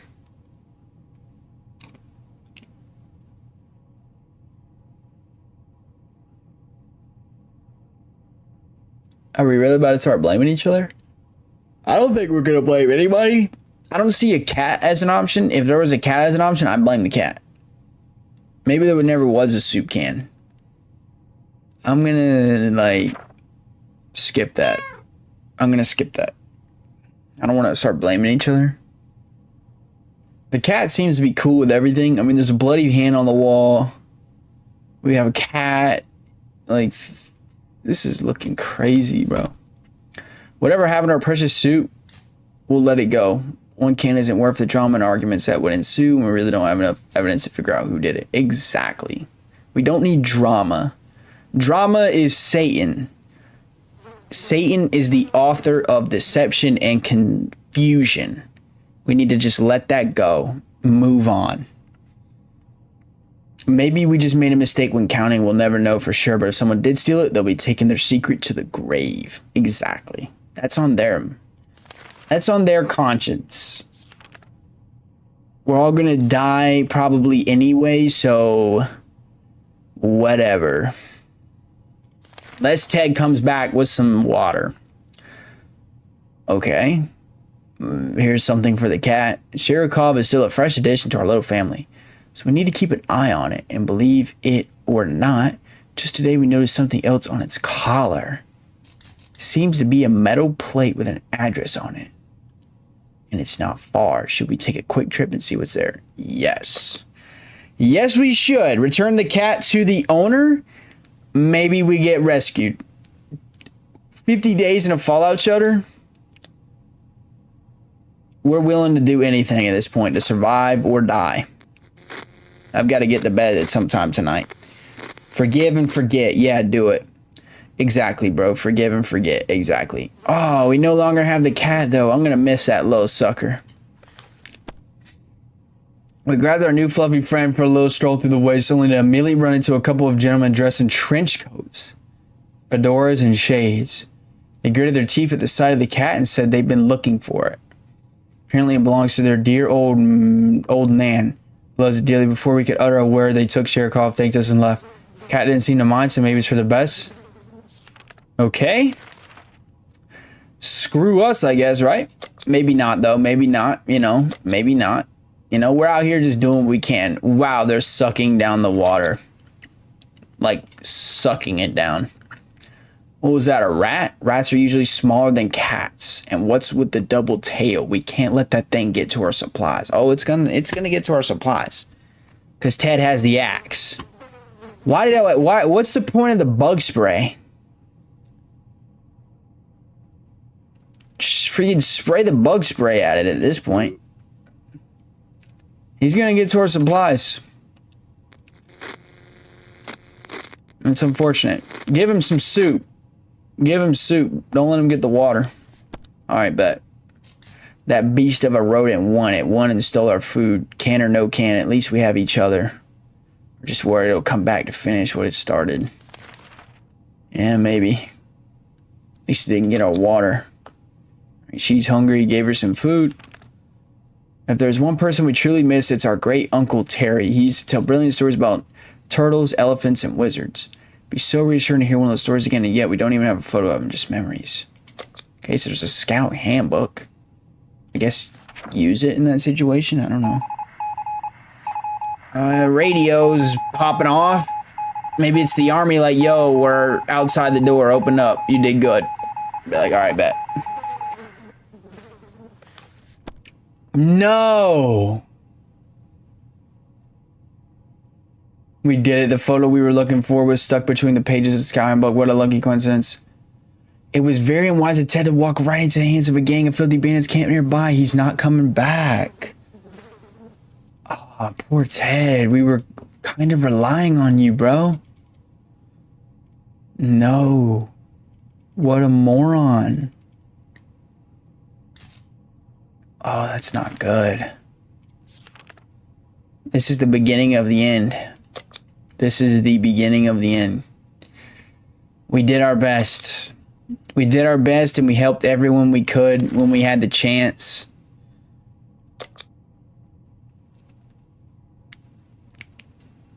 Are we really about to start blaming each other? I don't think we're going to blame anybody. I don't see a cat as an option. If there was a cat as an option, I'd blame the cat. Maybe there never was a soup can. I'm gonna, skip that. I'm gonna skip that. I don't want to start blaming each other. The cat seems to be cool with everything. I mean, there's a bloody hand on the wall. We have a cat. This is looking crazy, bro. Whatever happened to our precious soup, we'll let it go. One can isn't worth the drama and arguments that would ensue, and we really don't have enough evidence to figure out who did it. Exactly. We don't need drama. Drama is Satan. Satan is the author of deception and confusion. We need to just let that go. Move on. Maybe we just made a mistake when counting. We'll never know for sure, but if someone did steal it, they'll be taking their secret to the grave. Exactly. That's on them. That's on their conscience. We're all gonna die probably anyway, so whatever. Unless Ted comes back with some water. Okay. Here's something for the cat. Shirokov is still a fresh addition to our little family, so we need to keep an eye on it, and believe it or not, just today we noticed something else on its collar. Seems to be a metal plate with an address on it. And it's not far. Should we take a quick trip and see what's there? Yes. Yes, we should. Return the cat to the owner. Maybe we get rescued. 50 days in a fallout shelter? We're willing to do anything at this point to survive or die. I've got to get to bed at some time tonight. Forgive and forget. Yeah, do it. Exactly, bro. Forgive and forget. Exactly. Oh, we no longer have the cat, though. I'm going to miss that little sucker. We grabbed our new fluffy friend for a little stroll through the woods, only to immediately run into a couple of gentlemen dressed in trench coats, fedoras, and shades. They gritted their teeth at the sight of the cat and said they'd been looking for it. Apparently it belongs to their dear old Nan, who loves it dearly. Before we could utter a word, they took Sherikov, thanked us, and left. Cat didn't seem to mind, so maybe it's for the best. Okay. Screw us, I guess, right? Maybe not, though. Maybe not, maybe not. We're out here just doing what we can. Wow, they're sucking down the water. Like, sucking it down. What was that, a rat? Rats are usually smaller than cats. And what's with the double tail? We can't let that thing get to our supplies. Oh, it's gonna get to our supplies. Because Ted has the axe. What's the point of the bug spray? Just freaking spray the bug spray at it at this point. He's gonna get to our supplies. It's unfortunate. Give him some soup. Give him soup. Don't let him get the water. Alright, bet. That beast of a rodent won. It won and stole our food. Can or no can, at least we have each other. We're just worried it'll come back to finish what it started. Yeah, maybe. At least it didn't get our water. She's hungry. Gave her some food. If there's one person we truly miss, it's our great Uncle Terry. He used to tell brilliant stories about turtles, elephants, and wizards. It'd be so reassuring to hear one of those stories again, and yet we don't even have a photo of them, just memories. Okay, so there's a scout handbook. I guess use it in that situation? I don't know. Radio's popping off. Maybe it's the army like, yo, we're outside the door, open up. You did good. Be like, alright, bet. No! We did it. The photo we were looking for was stuck between the pages of the Scout Handbook. What a lucky coincidence. It was very unwise of Ted to walk right into the hands of a gang of filthy bandits camped nearby. He's not coming back. Oh, poor Ted. We were kind of relying on you, bro. No. What a moron. Oh, that's not good. This is the beginning of the end. This is the beginning of the end. We did our best. We did our best and we helped everyone we could when we had the chance.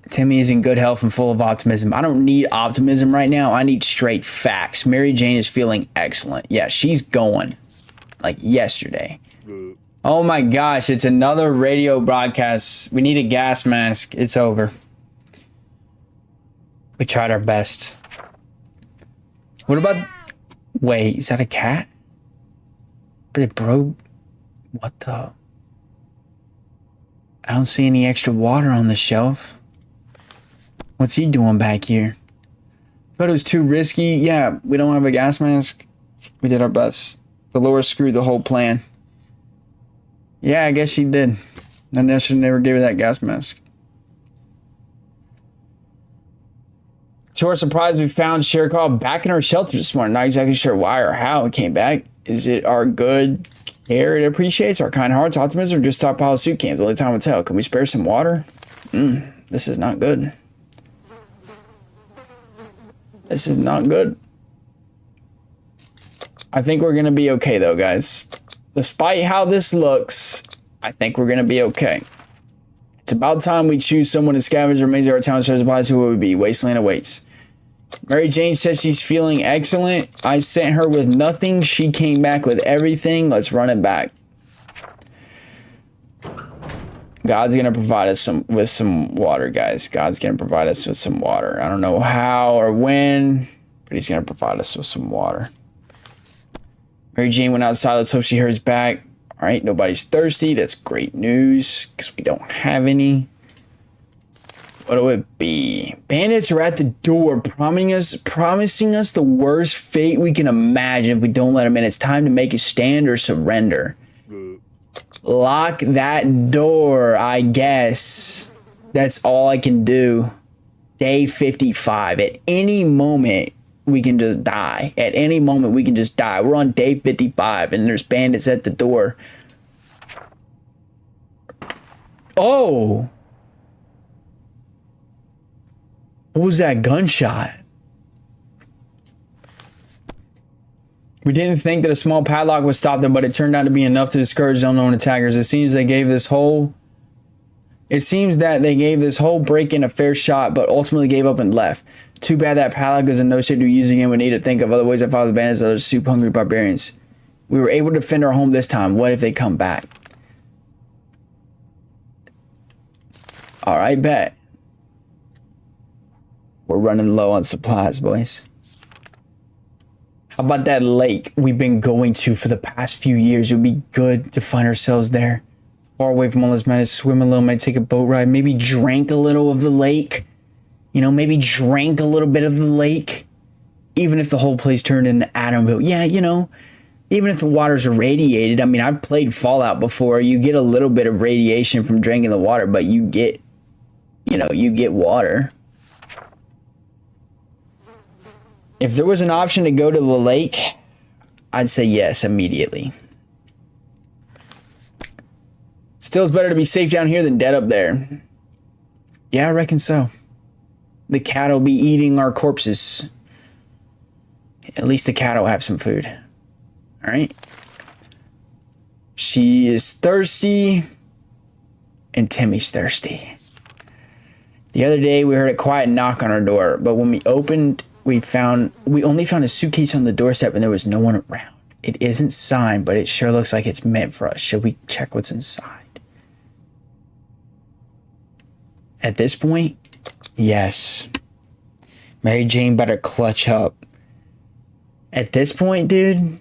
Timmy is in good health and full of optimism. I don't need optimism right now. I need straight facts. Mary Jane is feeling excellent. Yeah, she's going. Like yesterday. Oh my gosh, it's another radio broadcast. We need a gas mask. It's over. We tried our best. What about... Wait, is that a cat? But it broke... What the... I don't see any extra water on the shelf. What's he doing back here? Photo's too risky. Yeah, we don't have a gas mask. We did our best. Dolores screwed the whole plan. Yeah, I guess she did. And I should never gave her that gas mask. To our surprise, we found Sherikov back in our shelter this morning. Not exactly sure why or how it came back. Is it our good care it appreciates, our kind hearts, optimism, or just stockpile of soup cans? Only time will tell. Can we spare some water? This is not good. This is not good. I think we're going to be okay, though, guys. Despite how this looks, I think we're going to be okay. It's about time we choose someone to scavenge the remains of our town supplies. Who it would be? Wasteland awaits. Mary Jane says she's feeling excellent. I sent her with nothing. She came back with everything. Let's run it back. God's going to provide us with some water, guys. God's going to provide us with some water. I don't know how or when, but he's going to provide us with some water. Mary Jane went outside. Let's hope she hears back. All right, nobody's thirsty. That's great news because we don't have any. What would it be? Bandits are at the door, promising us the worst fate we can imagine if we don't let them in. It's time to make a stand or surrender. Lock that door, I guess. That's all I can do. Day 55. At any moment, we can just die. At any moment, we can just die. We're on day 55, and there's bandits at the door. Oh! What was that gunshot? We didn't think that a small padlock would stop them, but it turned out to be enough to discourage unknown attackers. It seems that they gave this whole break-in a fair shot, but ultimately gave up and left. Too bad that padlock is in no shape to use again. We need to think of other ways to follow the bandits and other soup-hungry barbarians. We were able to defend our home this time. What if they come back? Alright, bet. We're running low on supplies, boys. How about that lake we've been going to for the past few years? It would be good to find ourselves there. Far away from all this madness, swim a little, maybe take a boat ride, maybe drink a little of the lake. You know, maybe drink a little bit of the lake. Even if the whole place turned into Adamville. Yeah, you know, even if the water's irradiated. I mean, I've played Fallout before. You get a little bit of radiation from drinking the water, but you get water. If there was an option to go to the lake, I'd say yes immediately. Still, it's better to be safe down here than dead up there. Yeah, I reckon so. The cat will be eating our corpses. At least the cat will have some food. Alright. She is thirsty. And Timmy's thirsty. The other day, we heard a quiet knock on our door. But when we opened, we only found a suitcase on the doorstep and there was no one around. It isn't signed, but it sure looks like it's meant for us. Should we check what's inside? At this point, yes. Mary Jane better clutch up. At this point, dude,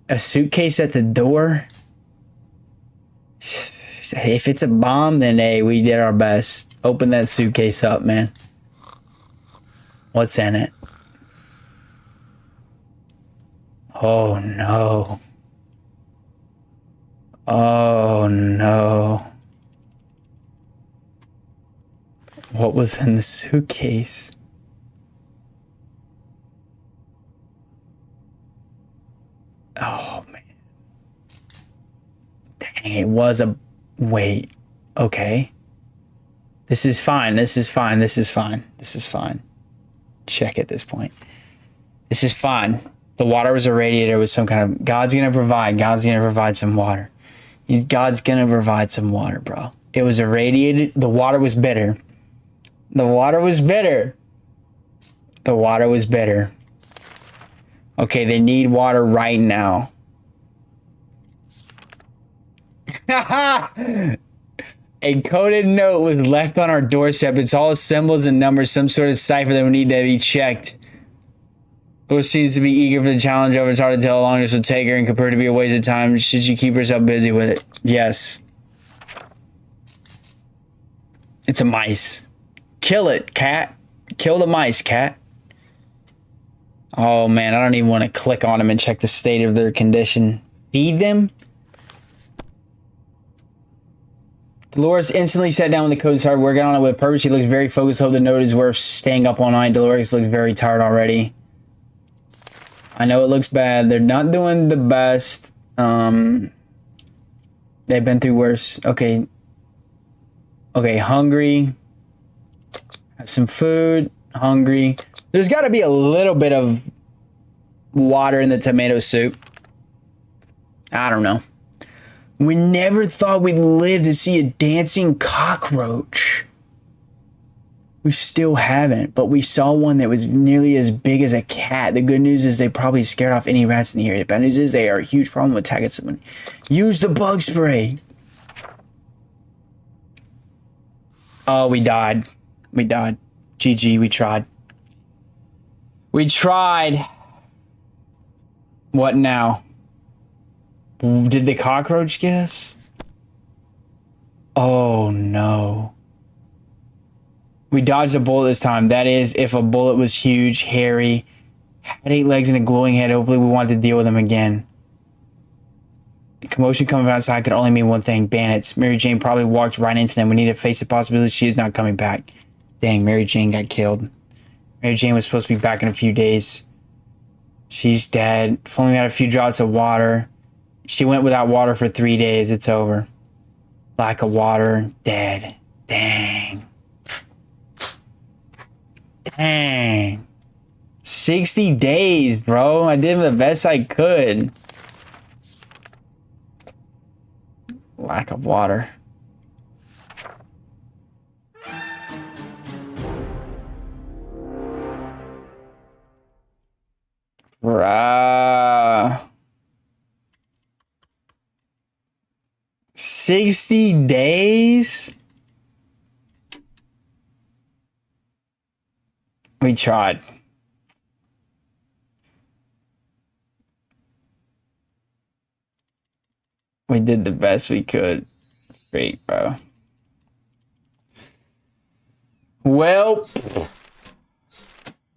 a suitcase at the door. If it's a bomb, then hey, we did our best. Open that suitcase up, man. What's in it? Oh no. Oh no. What was in the suitcase? Oh man. Dang, it was a... Wait. Okay. This is fine. This is fine. This is fine. This is fine. Check at this point. This is fine. The water was irradiated with some kind of... God's gonna provide. God's gonna provide some water. God's gonna provide some water, bro. It was irradiated. The water was bitter. The water was bitter. The water was bitter. Okay, they need water right now. A coded note was left on our doorstep. It's all symbols and numbers, some sort of cipher that would need to be checked. Who seems to be eager for the challenge over. It's hard to tell how long this will take her and compared to be a waste of time. Should she keep herself busy with it? Yes. It's a mice. Kill it, cat. Kill the mice, cat. Oh man, I don't even want to click on them and check the state of their condition. Feed them? Dolores instantly sat down with the code and started working on it with purpose. She looks very focused. Hope the note is worth staying up all night. Dolores looks very tired already. I know it looks bad. They're not doing the best. They've been through worse. Okay. Okay, hungry. Have some food. Hungry. There's got to be a little bit of water in the tomato soup. I don't know. We never thought we'd live to see a dancing cockroach. We still haven't, but we saw one that was nearly as big as a cat. The good news is they probably scared off any rats in the area. The bad news is they are a huge problem with attacking someone. Use the bug spray. Oh, we died. We died. GG, we tried. We tried. What now? Did the cockroach get us? Oh no. We dodged a bullet this time. That is, if a bullet was huge, hairy, had 8 legs and a glowing head. Hopefully we wanted to deal with them again. The commotion coming from outside could only mean one thing. Bandits. Mary Jane probably walked right into them. We need to face the possibility she is not coming back. Dang, Mary Jane got killed. Mary Jane was supposed to be back in a few days. She's dead. If only we had a few drops of water. She went without water for 3 days. It's over. Lack of water. Dead. Dang. Dang. 60 days, bro. I did the best I could. Lack of water. Bruh. 60 days? We tried. We did the best we could. Great, bro. Well,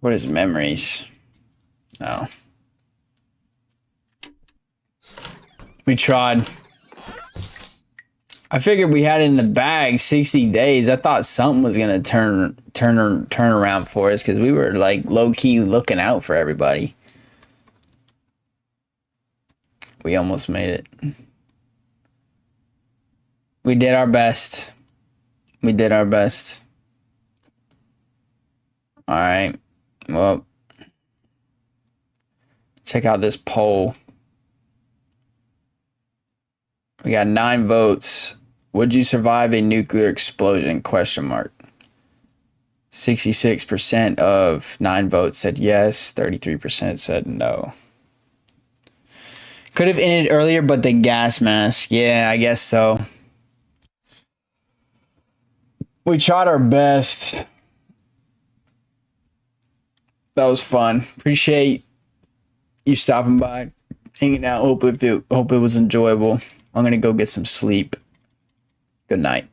what is memories? No. We tried. I figured we had it in the bag 60 days. I thought something was gonna turn around for us because we were like low key looking out for everybody. We almost made it. We did our best. We did our best. All right. Well, check out this poll. We got 9 votes. Would you survive a nuclear explosion? Question mark. 66% of 9 votes said yes. 33% said no. Could have ended earlier, but the gas mask. Yeah, I guess so. We tried our best. That was fun. Appreciate you stopping by, hanging out. Hope it was enjoyable. I'm gonna go get some sleep. Good night.